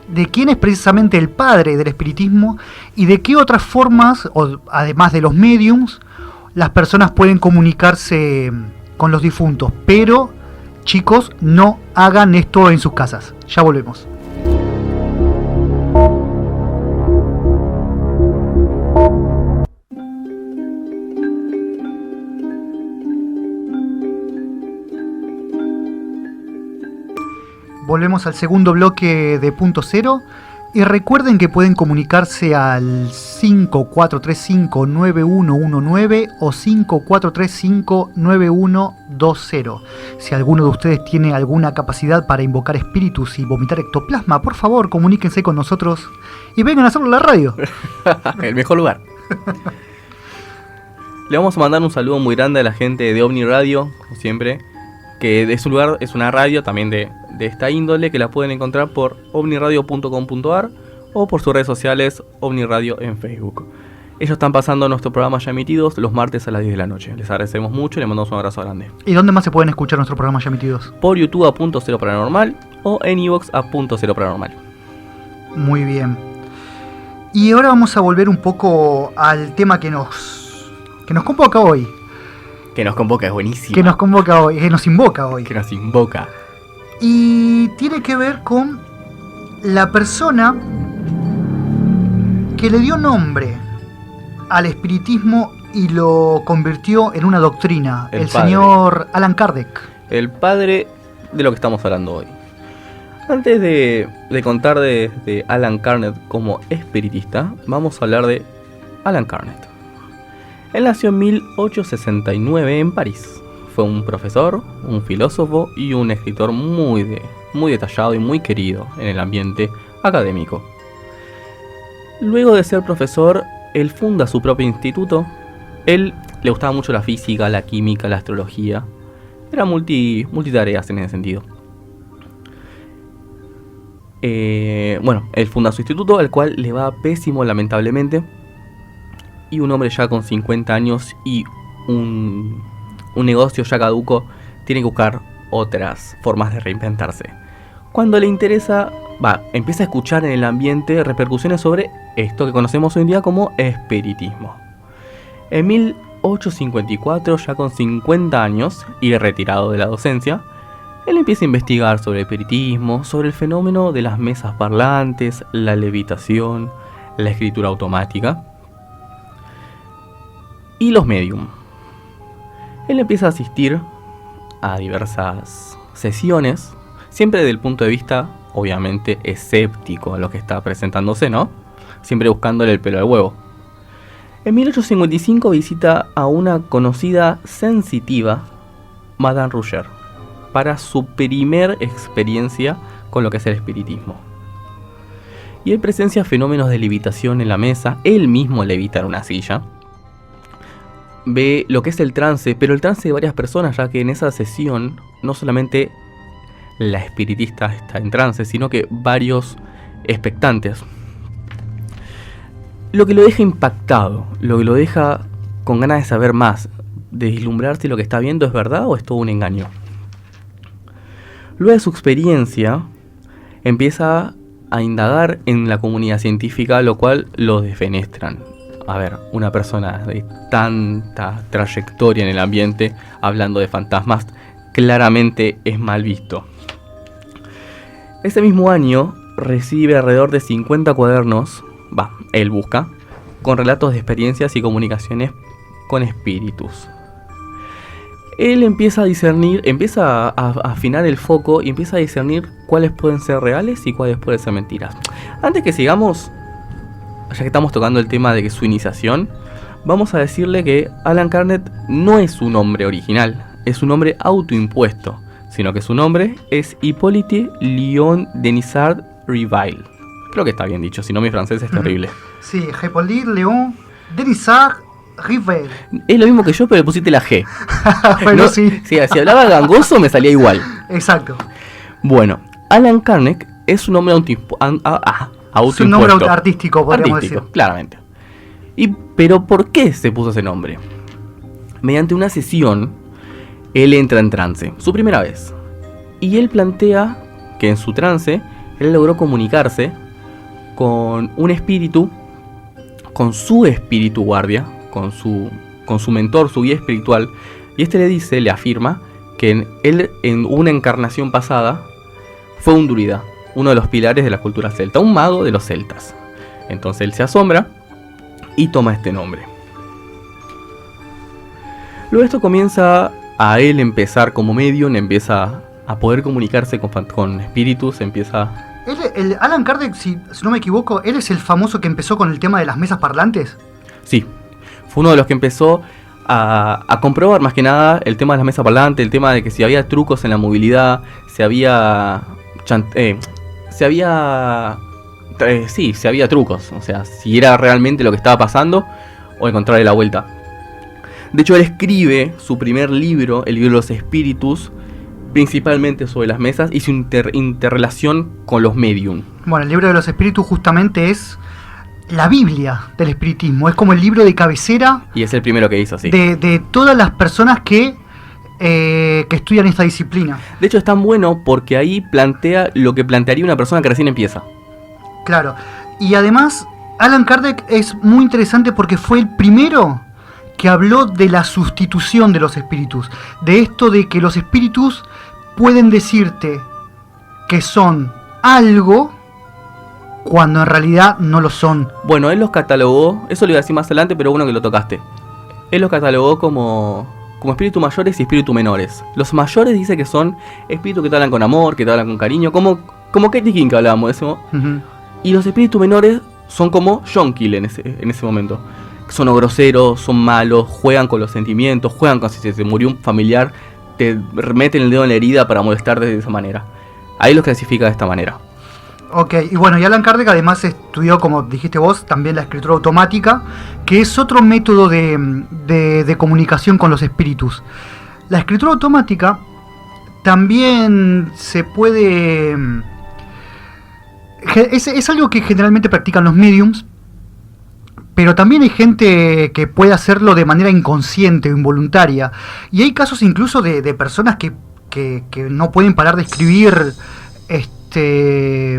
de quién es precisamente el padre del espiritismo y de qué otras formas, además de los mediums, las personas pueden comunicarse con los difuntos. Pero, chicos, no hagan esto en sus casas. Ya volvemos. Volvemos al segundo bloque de Punto Cero y recuerden que pueden comunicarse al 5435-9119 o 5435-9120. Si alguno de ustedes tiene alguna capacidad para invocar espíritus y vomitar ectoplasma, por favor comuníquense con nosotros y vengan a hacerlo en la radio. El mejor lugar. Le vamos a mandar un saludo muy grande a la gente de OVNI Radio, como siempre, que es un lugar, es una radio también de esta índole, que la pueden encontrar por ovniradio.com.ar o por sus redes sociales OVNI Radio en Facebook. Ellos están pasando nuestros programas ya emitidos los martes a las 10 de la noche. Les agradecemos mucho y les mandamos un abrazo grande. ¿Y dónde más se pueden escuchar nuestros programas ya emitidos? Por YouTube a Punto Cero Paranormal o en iVoox a Punto Cero Paranormal. Muy bien. Y ahora vamos a volver un poco al tema que nos convoca hoy. Que nos convoca, es buenísimo. Que nos convoca hoy, que nos invoca hoy. Que nos invoca. Y tiene que ver con la persona que le dio nombre al espiritismo y lo convirtió en una doctrina, el señor Allan Kardec. El padre de lo que estamos hablando hoy. Antes de contar de Allan Kardec como espiritista, vamos a hablar de Allan Kardec. Él nació en 1869 en París. Fue un profesor, un filósofo y un escritor muy detallado y muy querido en el ambiente académico. Luego de ser profesor, él funda su propio instituto. Él le gustaba mucho la física, la química, la astrología. Era multitareas en ese sentido. Él funda su instituto, al cual le va pésimo lamentablemente. Y un hombre ya con 50 años y un negocio ya caduco, tiene que buscar otras formas de reinventarse. Cuando le interesa, empieza a escuchar en el ambiente repercusiones sobre esto que conocemos hoy en día como espiritismo. En 1854, ya con 50 años y retirado de la docencia, él empieza a investigar sobre el espiritismo, sobre el fenómeno de las mesas parlantes, la levitación, la escritura automática y los medium. Él empieza a asistir a diversas sesiones, siempre desde el punto de vista, obviamente, escéptico a lo que está presentándose, ¿no? Siempre buscándole el pelo al huevo. En 1855 visita a una conocida sensitiva, Madame Rouget, para su primer experiencia con lo que es el espiritismo. y él presencia fenómenos de levitación en la mesa, él mismo levita en una silla. Ve lo que es el trance, pero el trance de varias personas, ya que en esa sesión no solamente la espiritista está en trance, sino que varios expectantes. Lo que lo deja impactado, lo que lo deja con ganas de saber más, de vislumbrar si lo que está viendo es verdad o es todo un engaño. Luego de su experiencia, empieza a indagar en la comunidad científica, lo cual lo defenestran. A ver, una persona de tanta trayectoria en el ambiente hablando de fantasmas claramente es mal visto. Ese mismo año recibe alrededor de 50 cuadernos, él busca, con relatos de experiencias y comunicaciones con espíritus. Él empieza a discernir, empieza a afinar el foco y empieza a discernir cuáles pueden ser reales y cuáles pueden ser mentiras. Antes que sigamos, ya que estamos tocando el tema de su iniciación, vamos a decirle que Alan Carnett no es su nombre original, es un nombre autoimpuesto, sino que su nombre es Hippolyte Léon Denisard Rivail. Creo que está bien dicho, si no mi francés es terrible. Sí, Hippolyte Léon Denisard Rivail. Es lo mismo que yo, pero le pusiste la G. Bueno, no, sí. Si hablaba gangoso me salía igual. Exacto. Bueno, Alan Carnett es un nombre autoimpuesto. Es un nombre artístico, podríamos decir. Claramente. Pero ¿por qué se puso ese nombre? Mediante una sesión, él entra en trance, su primera vez. Y él plantea que en su trance, él logró comunicarse con un espíritu, con su espíritu guardia, con su mentor, su guía espiritual. Y este le afirma que él en una encarnación pasada fue un druida, uno de los pilares de la cultura celta, un mago de los celtas. Entonces él se asombra y toma este nombre. Luego esto comienza a él empezar como medium, empieza a poder comunicarse con espíritus, empieza... Alan Kardec, si no me equivoco, ¿él es el famoso que empezó con el tema de las mesas parlantes? Sí, fue uno de los que empezó a comprobar más que nada el tema de las mesas parlantes, el tema de que si había trucos en la movilidad, si había trucos, o sea, si era realmente lo que estaba pasando o encontrarle la vuelta. De hecho, él escribe su primer libro, el libro de los espíritus, principalmente sobre las mesas y su interrelación con los medium. Bueno, el libro de los espíritus justamente es la Biblia del espiritismo, es como el libro de cabecera. Y es el primero que hizo, sí. De todas las personas que estudian esta disciplina. De hecho, es tan bueno porque ahí plantea lo que plantearía una persona que recién empieza. Claro, y además Alan Kardec es muy interesante porque fue el primero que habló de la sustitución de los espíritus, de esto de que los espíritus pueden decirte que son algo cuando en realidad no lo son. Bueno, él los catalogó, eso lo iba a decir más adelante, pero bueno que lo tocaste. Él los catalogó como espíritus mayores y espíritus menores. Los mayores dice que son espíritus que te hablan con amor, que te hablan con cariño, como Katie King que hablábamos de eso. Uh-huh. Y los espíritus menores son como John Keel en ese momento. Son groseros, son malos, juegan con los sentimientos, juegan con si se murió un familiar, te meten el dedo en la herida para molestarte de esa manera. Ahí los clasifica de esta manera. Ok, y bueno, y Alan Kardec además estudió, como dijiste vos, también la escritura automática, que es otro método de comunicación con los espíritus. La escritura automática también se puede... Es algo que generalmente practican los mediums, pero también hay gente que puede hacerlo de manera inconsciente o involuntaria. Y hay casos incluso de personas que no pueden parar de escribir de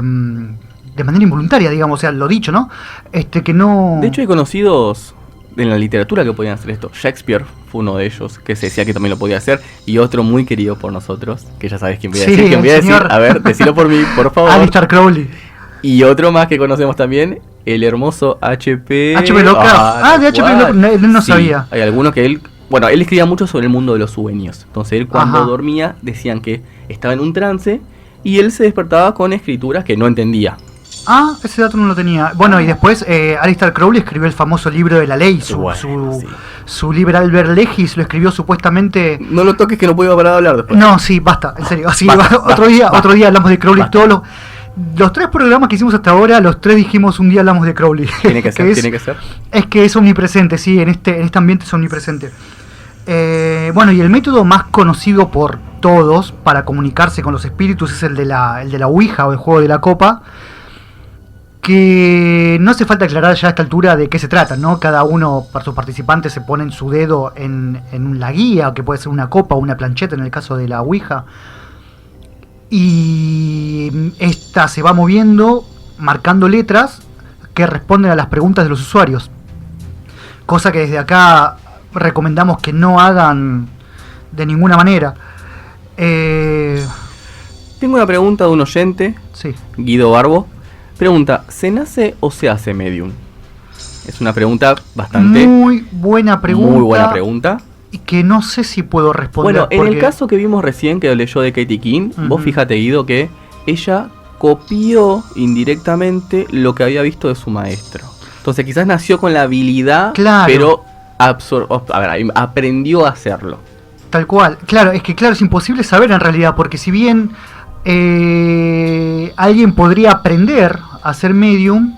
manera involuntaria, digamos, o sea, lo dicho, ¿no? Que no... De hecho hay conocidos en la literatura que podían hacer esto. Shakespeare fue uno de ellos, que se decía que también lo podía hacer. Y otro muy querido por nosotros, que ya sabes quién voy a decir. ¿Quién voy a decir? A ver, decilo por mí, por favor. Aleister Crowley. Y otro más que conocemos también, el hermoso H.P. Lovecraft. De H.P. Lovecraft, él no sabía. Hay algunos que él escribía mucho sobre el mundo de los sueños. Entonces él cuando dormía decían que estaba en un trance y él se despertaba con escrituras que no entendía. Ese dato no lo tenía. Bueno, y después Aleister Crowley escribió el famoso libro de la ley. Su Liber Alber Legis lo escribió supuestamente... No lo toques que no puedo parar de hablar después. No, sí, basta, en serio. Así, otro día hablamos de Crowley. Los 3 programas que hicimos hasta ahora, los 3 dijimos un día hablamos de Crowley. Tiene que ser, tiene que ser. Es que es omnipresente, sí, en este ambiente es omnipresente. Bueno, y el método más conocido por todos para comunicarse con los espíritus es el de la Ouija o el juego de la copa, que no hace falta aclarar ya a esta altura de qué se trata, ¿no? Cada uno, para sus participantes, se ponen su dedo en la guía, que puede ser una copa o una plancheta en el caso de la Ouija, y esta se va moviendo marcando letras que responden a las preguntas de los usuarios, cosa que desde acá recomendamos que no hagan de ninguna manera. Tengo una pregunta de un oyente, Sí. Guido Barbo. Pregunta, ¿se nace o se hace medium? Es una pregunta bastante... Muy buena pregunta. Muy buena pregunta. Y que no sé si puedo responder. Bueno, en el caso que vimos recién, que leyó de Katie King, vos fíjate, Guido, que ella copió indirectamente lo que había visto de su maestro. Entonces quizás nació con la habilidad, Claro. pero aprendió a hacerlo. Tal cual. Claro, es que claro, es imposible saber en realidad, porque si bien alguien podría aprender a ser medium,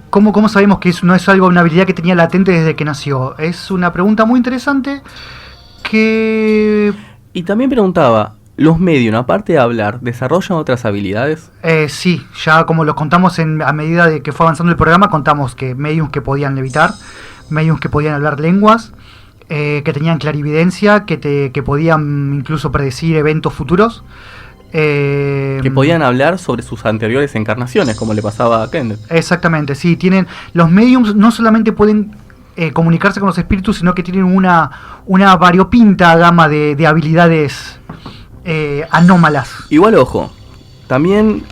¿cómo sabemos que eso no es algo, una habilidad que tenía latente desde que nació? Es una pregunta muy interesante que... Y también preguntaba, ¿los medium, aparte de hablar, desarrollan otras habilidades? Sí, ya como los contamos a medida de que fue avanzando el programa, contamos que mediums que podían levitar, mediums que podían hablar lenguas, que tenían clarividencia, que podían incluso predecir eventos futuros. Que podían hablar sobre sus anteriores encarnaciones, como le pasaba a Kenneth. Exactamente, sí, los mediums no solamente pueden comunicarse con los espíritus, sino que tienen una variopinta gama de habilidades anómalas. Igual, ojo, también,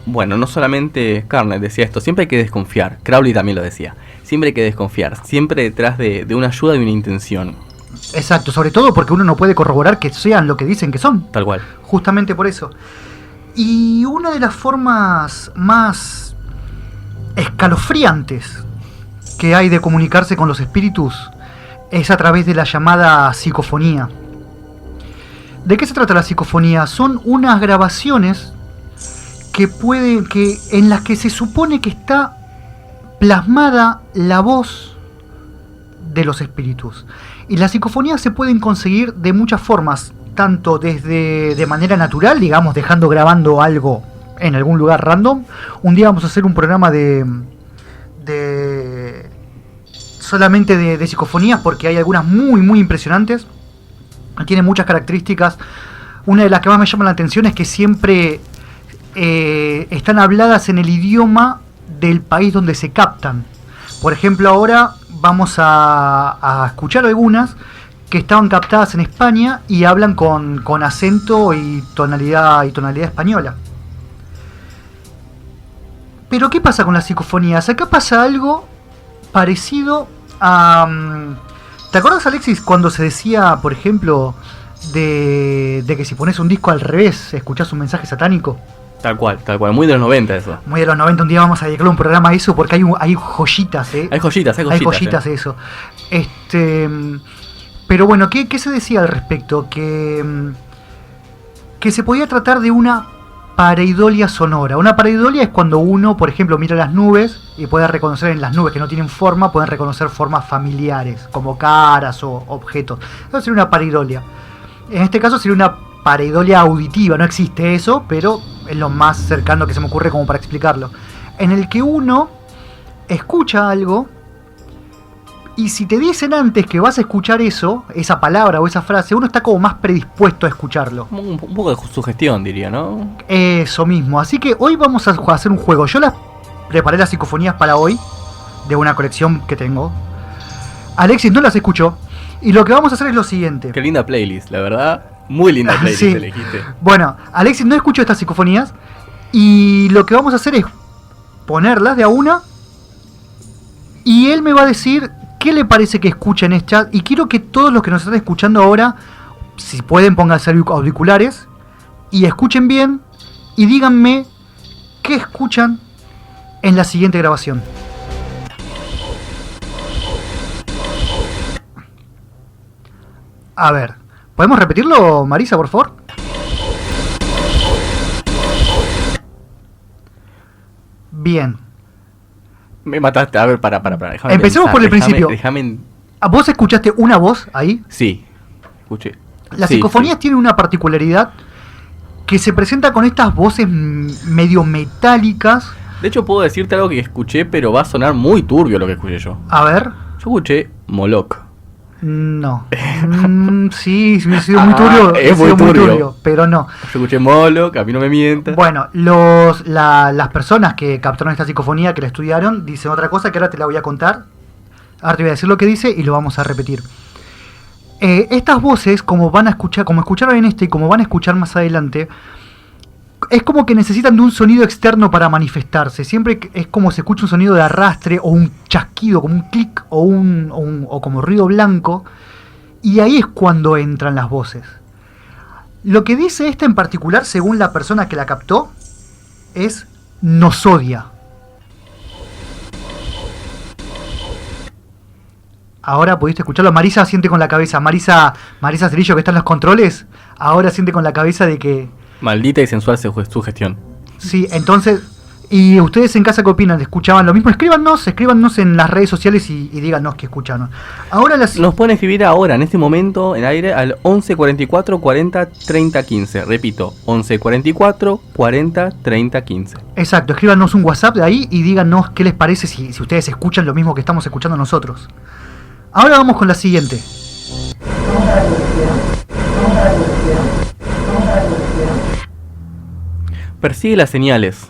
bueno, no solamente Carnet decía esto, siempre hay que desconfiar, Crowley también lo decía, siempre hay que desconfiar, siempre detrás de una ayuda y una intención. Exacto, sobre todo porque uno no puede corroborar que sean lo que dicen que son. Tal cual. Justamente por eso. Y una de las formas más escalofriantes que hay de comunicarse con los espíritus es a través de la llamada psicofonía. ¿De qué se trata la psicofonía? Son unas grabaciones en las que se supone que está plasmada la voz de los espíritus. Y las psicofonías se pueden conseguir de muchas formas, tanto desde de manera natural, digamos, grabando algo en algún lugar random. Un día vamos a hacer un programa solamente de psicofonías, porque hay algunas muy muy impresionantes. Tienen muchas características. Una de las que más me llama la atención es que siempre están habladas en el idioma del país donde se captan. Por ejemplo, ahora vamos a escuchar algunas que estaban captadas en España y hablan con acento y tonalidad española. Pero ¿qué pasa con las psicofonías? Acá pasa algo parecido a... ¿Te acuerdas, Alexis, cuando se decía, por ejemplo, de que si pones un disco al revés, escuchás un mensaje satánico? Tal cual, muy de los 90 eso. Muy de los 90, un día vamos a dedicarle un programa a eso porque hay joyitas, Hay joyitas, hay joyitas de eso. Pero bueno, ¿qué se decía al respecto? Que se podía tratar de una pareidolia sonora. Una pareidolia es cuando uno, por ejemplo, mira las nubes y puede reconocer en las nubes que no tienen forma, pueden reconocer formas familiares, como caras o objetos. Eso sería una pareidolia. En este caso sería una pareidolia auditiva, no existe eso, pero es lo más cercano que se me ocurre como para explicarlo. En el que uno escucha algo y si te dicen antes que vas a escuchar eso, esa palabra o esa frase, uno está como más predispuesto a escucharlo. Un poco de sugestión, diría, ¿no? Eso mismo. Así que hoy vamos a hacer un juego. Yo preparé las psicofonías para hoy, de una colección que tengo. Alexis no las escuchó. Y lo que vamos a hacer es lo siguiente. Qué linda playlist, la verdad. Muy linda playlist sí. Elegiste. Bueno, Alexis no escuchó estas psicofonías. Y lo que vamos a hacer es ponerlas de a una. Y él me va a decir qué le parece que escucha en este chat. Y quiero que todos los que nos están escuchando ahora, si pueden, pónganse auriculares y escuchen bien. Y díganme qué escuchan en la siguiente grabación. A ver, ¿podemos repetirlo, Marisa, por favor? Bien. Me mataste. A ver, para. Déjame Empecemos pensar, por el principio. Déjame... ¿Vos escuchaste una voz ahí? Sí, escuché. Las Sí, psicofonías sí. tienen una particularidad que se presenta con estas voces medio metálicas. De hecho, puedo decirte algo que escuché, pero va a sonar muy turbio lo que escuché yo. A ver. Yo escuché Moloch. No. Sí, ha sido muy turbio. Es ha sido muy muy turbio. turbio, pero no. Yo escuché Moloch, a mí no me mientas. Bueno, las personas que captaron esta psicofonía, que la estudiaron, dicen otra cosa que ahora te la voy a contar. Ahora te voy a decir lo que dice y lo vamos a repetir. Estas voces, como van a escuchar, como escucharon en este y como van a escuchar más adelante, es como que necesitan de un sonido externo para manifestarse. Siempre es como se escucha un sonido de arrastre o un chasquido, como un clic o como ruido blanco. Y ahí es cuando entran las voces. Lo que dice esta en particular, según la persona que la captó, es nos odia. Ahora pudiste escucharlo. Marisa siente con la cabeza. Marisa Cerillo, que está en los controles, ahora siente con la cabeza de que... Maldita y sensual sugestión. Sí, entonces... ¿Y ustedes en casa qué opinan? ¿Escuchaban lo mismo? Escríbanos en las redes sociales y díganos qué escucharon. Ahora Nos pueden escribir ahora, en este momento, en aire, al 11 44 40 30 15. Repito, 11 44 40 30 15. Exacto, escríbanos un WhatsApp de ahí y díganos qué les parece si ustedes escuchan lo mismo que estamos escuchando nosotros. Ahora vamos con la siguiente. Persigue las señales.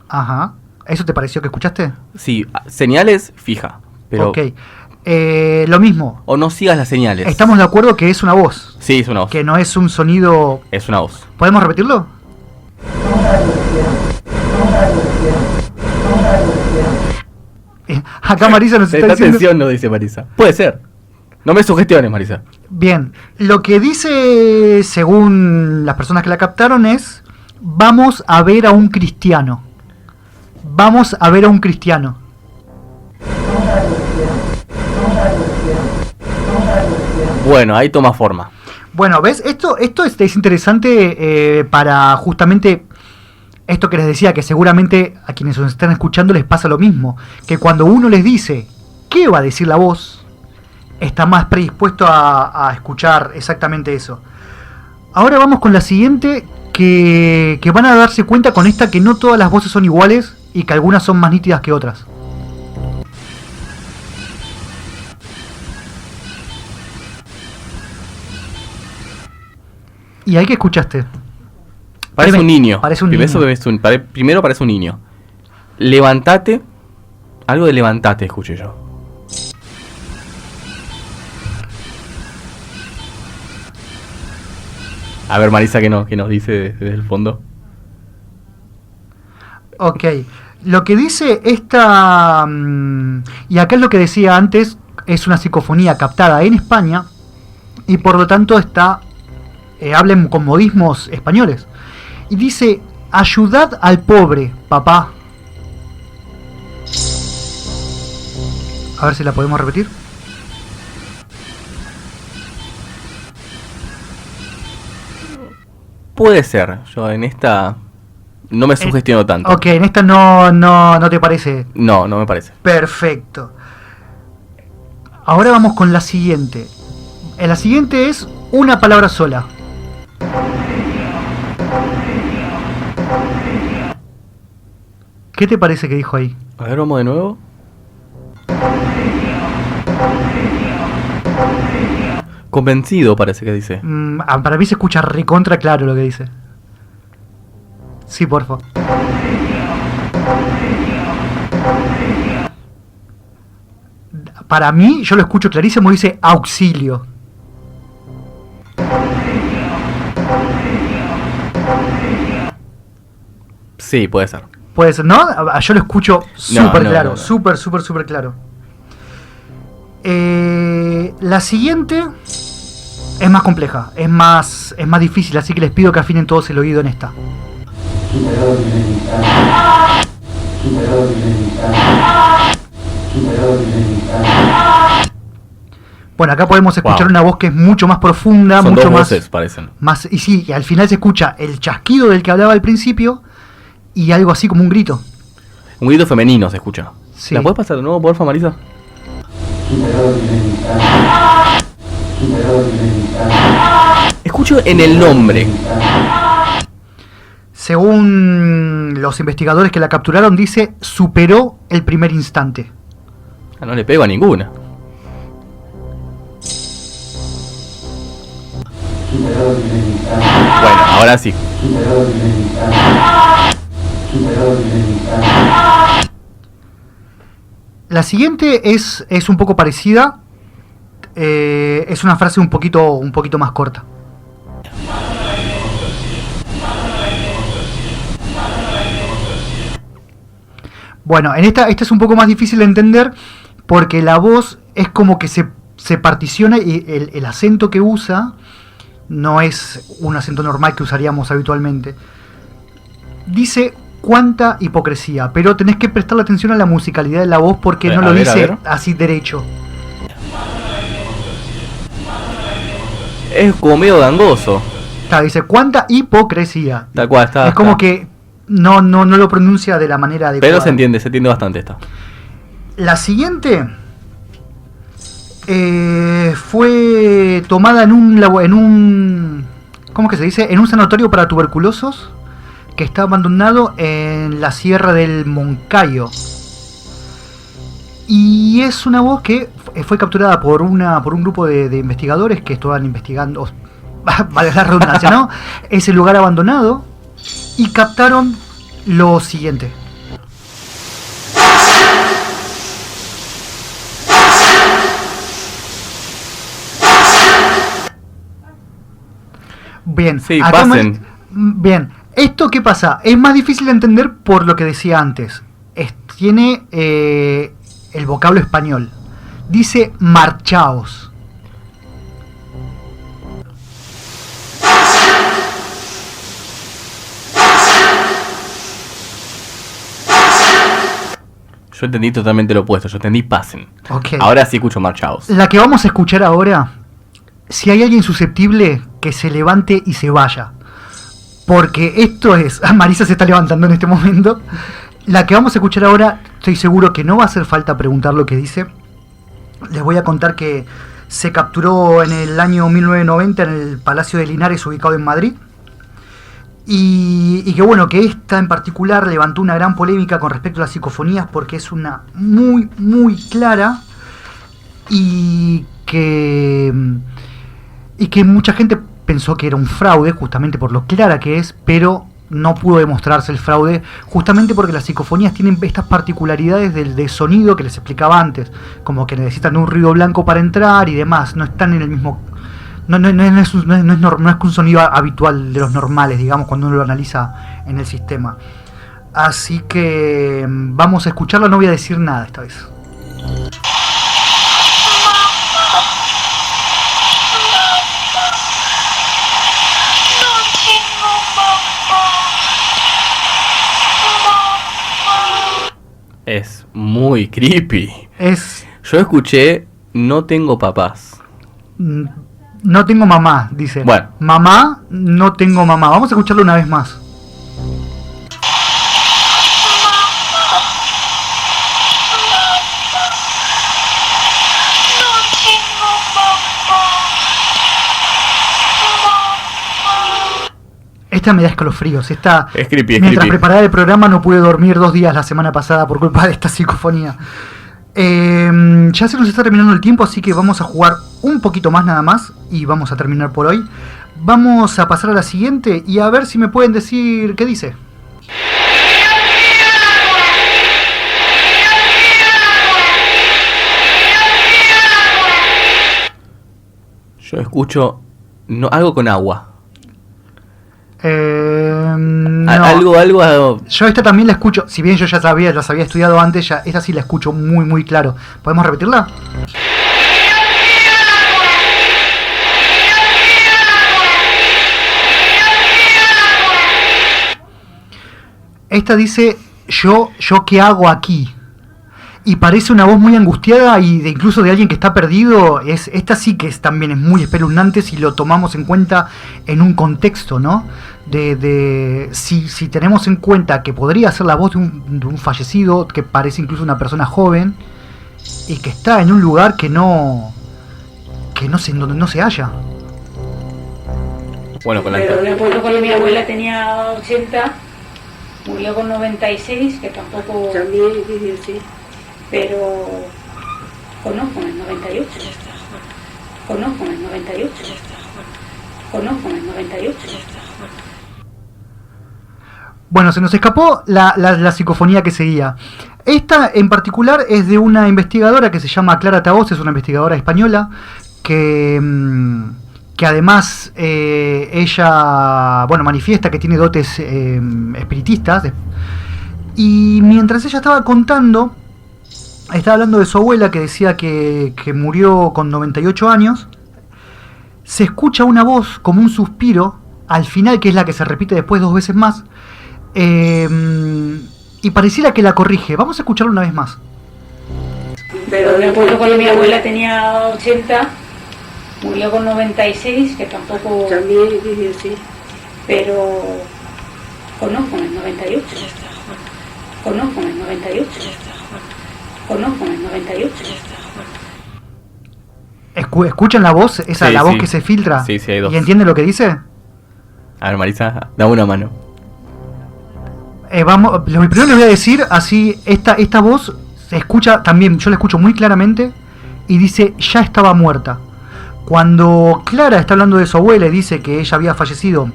Ajá. ¿Eso te pareció que escuchaste? Sí, señales fija. Pero... Ok. Lo mismo. O no sigas las señales. Estamos de acuerdo que es una voz. Sí, es una voz. Que no es un sonido... Es una voz. ¿Podemos repetirlo? Acá Marisa nos está Esta diciendo... atención no dice Marisa. Puede ser. No me sugestiones, Marisa. Bien, lo que dice, según las personas que la captaron, es: vamos a ver a un cristiano. Vamos a ver a un cristiano. Bueno, ahí toma forma. Bueno, ¿ves? Esto es interesante para justamente esto que les decía, que seguramente a quienes nos están escuchando les pasa lo mismo. Que cuando uno les dice qué va a decir la voz, está más predispuesto a escuchar exactamente eso. Ahora vamos con la siguiente, que van a darse cuenta con esta que no todas las voces son iguales y que algunas son más nítidas que otras. ¿Y ahí qué escuchaste? Parece un niño. Parece un Primero parece un niño. Levantate. Algo de levantate escuché yo. A ver, Marisa, ¿qué nos dice desde el fondo? Ok. Lo que dice esta... y acá es lo que decía antes, es una psicofonía captada en España y por lo tanto está... hablen con modismos españoles. Y dice: ayudad al pobre, papá. A ver si la podemos repetir. Puede ser. Yo en esta no me sugestiono tanto. Ok, en esta no te parece. No me parece. Perfecto. Ahora vamos con la siguiente. La siguiente es una palabra sola. ¿Qué te parece que dijo ahí? A ver, vamos de nuevo. Convencido parece que dice. Para mí se escucha recontra claro lo que dice. Sí, porfa. Para mí, yo lo escucho clarísimo, dice auxilio. Sí, puede ser. Puede ser, ¿no? Yo lo escucho súper claro, no. súper claro. La siguiente es más compleja, es más difícil, así que les pido que afinen todos el oído en esta. Bueno, acá podemos escuchar una voz que es mucho más profunda, Son mucho dos más, voces, parecen. y sí, y al final se escucha el chasquido del que hablaba al principio y algo así como un grito. Un grito femenino se escucha. Sí. ¿La puedes pasar de nuevo, porfa, Marisa? Escucho en el nombre. Según los investigadores que la capturaron, dice, superó el primer instante. Ah, no le pego a ninguna. Bueno, ahora sí. La siguiente es un poco parecida. Es una frase un poquito más corta. Bueno, en esta es un poco más difícil de entender porque la voz es como que se particiona y el acento que usa no es un acento normal que usaríamos habitualmente. Dice cuánta hipocresía, pero tenés que prestarle atención a la musicalidad de la voz porque no lo dice así derecho. Es como medio gangoso. Claro, dice cuánta hipocresía. Tal cual, está. Es como que no lo pronuncia de la manera adecuada. Pero se entiende bastante esta. La siguiente fue tomada en un ¿cómo que se dice? En un sanatorio para tuberculosos que está abandonado en la sierra del Moncayo. Y es una voz que fue capturada por un grupo de investigadores que estaban investigando, vale la redundancia, ¿no? Ese lugar abandonado y captaron lo siguiente. Bien, sí, pasen. Bien, ¿esto qué pasa? Es más difícil de entender por lo que decía antes. Tiene el vocablo español. Dice marchaos. Yo entendí totalmente lo opuesto, yo entendí pasen. Okay. Ahora sí escucho marchaos. La que vamos a escuchar ahora, si hay alguien susceptible, que se levante y se vaya. Porque esto es... Marisa se está levantando en este momento. La que vamos a escuchar ahora, estoy seguro que no va a hacer falta preguntar lo que dice. Les voy a contar que se capturó en el año 1990 en el Palacio de Linares, ubicado en Madrid. Y que bueno, que esta en particular levantó una gran polémica con respecto a las psicofonías porque es una muy, muy clara y que mucha gente pensó que era un fraude justamente por lo clara que es, pero no pudo demostrarse el fraude justamente porque las psicofonías tienen estas particularidades de sonido que les explicaba antes, como que necesitan un ruido blanco para entrar y demás, no están en el mismo... No es un sonido habitual de los normales, digamos, cuando uno lo analiza en el sistema. Así que vamos a escucharlo, no voy a decir nada esta vez. Es muy creepy. Yo escuché no tengo papás. No tengo mamá, dice. Bueno. Mamá, no tengo mamá. Vamos a escucharlo una vez más. Esta me da escalofríos. Esta, es creepy, mientras preparaba el programa no pude dormir 2 días la semana pasada por culpa de esta psicofonía. Ya se nos está terminando el tiempo, así que vamos a jugar un poquito más nada más y vamos a terminar por hoy. Vamos a pasar a la siguiente y a ver si me pueden decir qué dice. Yo escucho algo con agua. No. Algo. Yo esta también la escucho, si bien yo ya las había estudiado antes, esta sí la escucho muy muy claro. ¿Podemos repetirla? Esta dice, yo qué hago aquí. y parece una voz muy angustiada y incluso de alguien que está perdido. Esta sí que también es muy espeluznante si lo tomamos en cuenta en un contexto, ¿no? Si tenemos en cuenta que podría ser la voz de un fallecido, que parece incluso una persona joven, y que está en un lugar donde no se halla. Bueno, pero de acuerdo con mi abuela tenía 80, murió con 96, que tampoco... También, sí. Pero conozco en el 98. Conozco en el 98. Conozco en el 98. Bueno, se nos escapó la psicofonía que seguía. Esta en particular es de una investigadora que se llama Clara Tavos, es una investigadora española que además ella manifiesta que tiene dotes espiritistas. Y mientras ella estaba contando, estaba hablando de su abuela que decía que murió con 98 años, se escucha una voz como un suspiro al final, que es la que se repite después 2 veces más, y pareciera que la corrige. Vamos a escucharlo una vez más. Pero de acuerdo con mi abuela tenía 80, murió con 96, que tampoco... También, sí. Pero conozco en el 98. Conozco en el 98. Conozco en el 98. ¿Escuchan la voz? Esa Sí, la voz sí. que se filtra. Sí, hay dos. ¿Y entiende lo que dice? A ver, Marisa, dame una mano. Lo primero les voy a decir, así, esta voz se escucha también, yo la escucho muy claramente, y dice, ya estaba muerta. Cuando Clara está hablando de su abuela y dice que ella había fallecido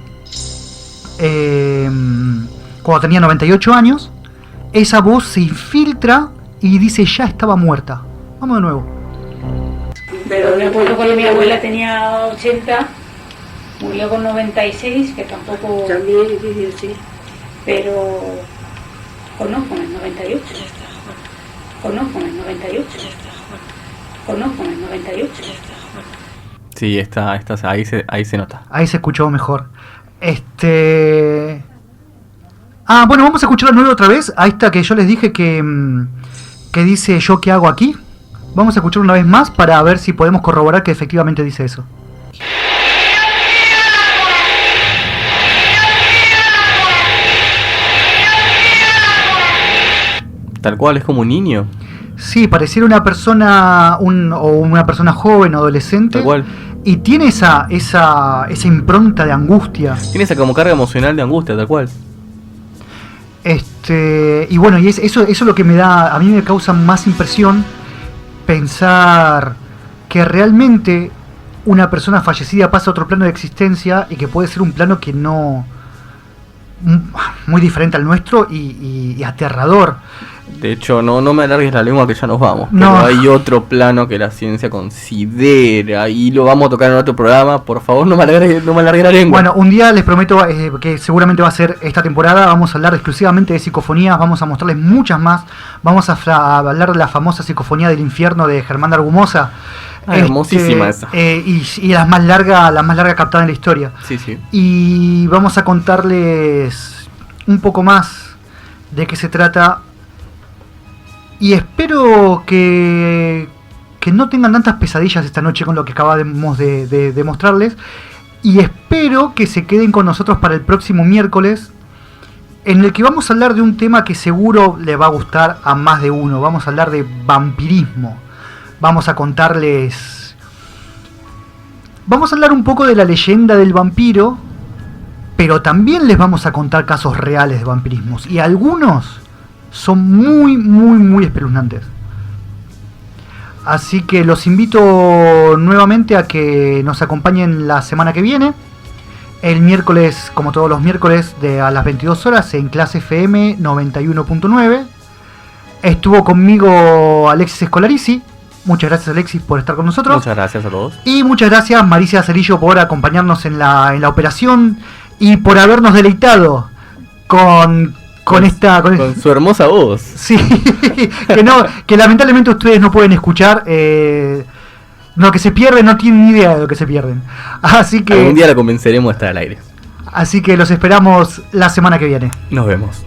cuando tenía 98 años, esa voz se infiltra y dice, ya estaba muerta. Vamos de nuevo. Pero de acuerdo con mi abuela tenía 80, murió con 96, que tampoco... También, sí. Pero conozco en el 98. Conozco en el 98. Conozco en el 98. Sí, ahí se nota. Ahí se escuchó mejor. Bueno, vamos a escuchar de nuevo otra vez. A esta que yo les dije que dice, ¿yo qué hago aquí? Vamos a escuchar una vez más para ver si podemos corroborar que efectivamente dice eso. Tal cual, es como un niño. Sí, pareciera una persona, una persona joven o adolescente. Tal cual. Y tiene esa impronta de angustia. Tiene esa como carga emocional de angustia, tal cual. Y bueno, y eso es lo que a mí me causa más impresión, pensar que realmente una persona fallecida pasa a otro plano de existencia y que puede ser un plano que no... muy diferente al nuestro y aterrador. De hecho, no me alargues la lengua que ya nos vamos. No. Pero hay otro plano que la ciencia considera y lo vamos a tocar en otro programa. Por favor, no me alargues la lengua. Bueno, un día les prometo que seguramente va a ser esta temporada. Vamos a hablar exclusivamente de psicofonías. Vamos a mostrarles muchas más. Vamos a hablar de la famosa psicofonía del infierno de Germán de Argumosa. Hermosísima esa. Y la más larga captada en la historia. Sí, sí. Y vamos a contarles un poco más de qué se trata. Y espero que no tengan tantas pesadillas esta noche con lo que acabamos de mostrarles. Y espero que se queden con nosotros para el próximo miércoles, en el que vamos a hablar de un tema que seguro le va a gustar a más de uno. Vamos a hablar de vampirismo. Vamos a contarles... Vamos a hablar un poco de la leyenda del vampiro, pero también les vamos a contar casos reales de vampirismos. Y algunos son muy, muy, muy espeluznantes. Así que los invito nuevamente a que nos acompañen la semana que viene. El miércoles, como todos los miércoles, a las 22 horas en Clase FM 91.9. Estuvo conmigo Alexis Escolarici. Muchas gracias, Alexis, por estar con nosotros. Muchas gracias a todos. Y muchas gracias, Maricia Cerillo, por acompañarnos en la operación y por habernos deleitado con su hermosa voz. Sí, que lamentablemente ustedes no pueden escuchar. Lo que se pierde, no tienen ni idea de lo que se pierden. Así que algún día la convenceremos a estar al aire. Así que los esperamos la semana que viene. Nos vemos.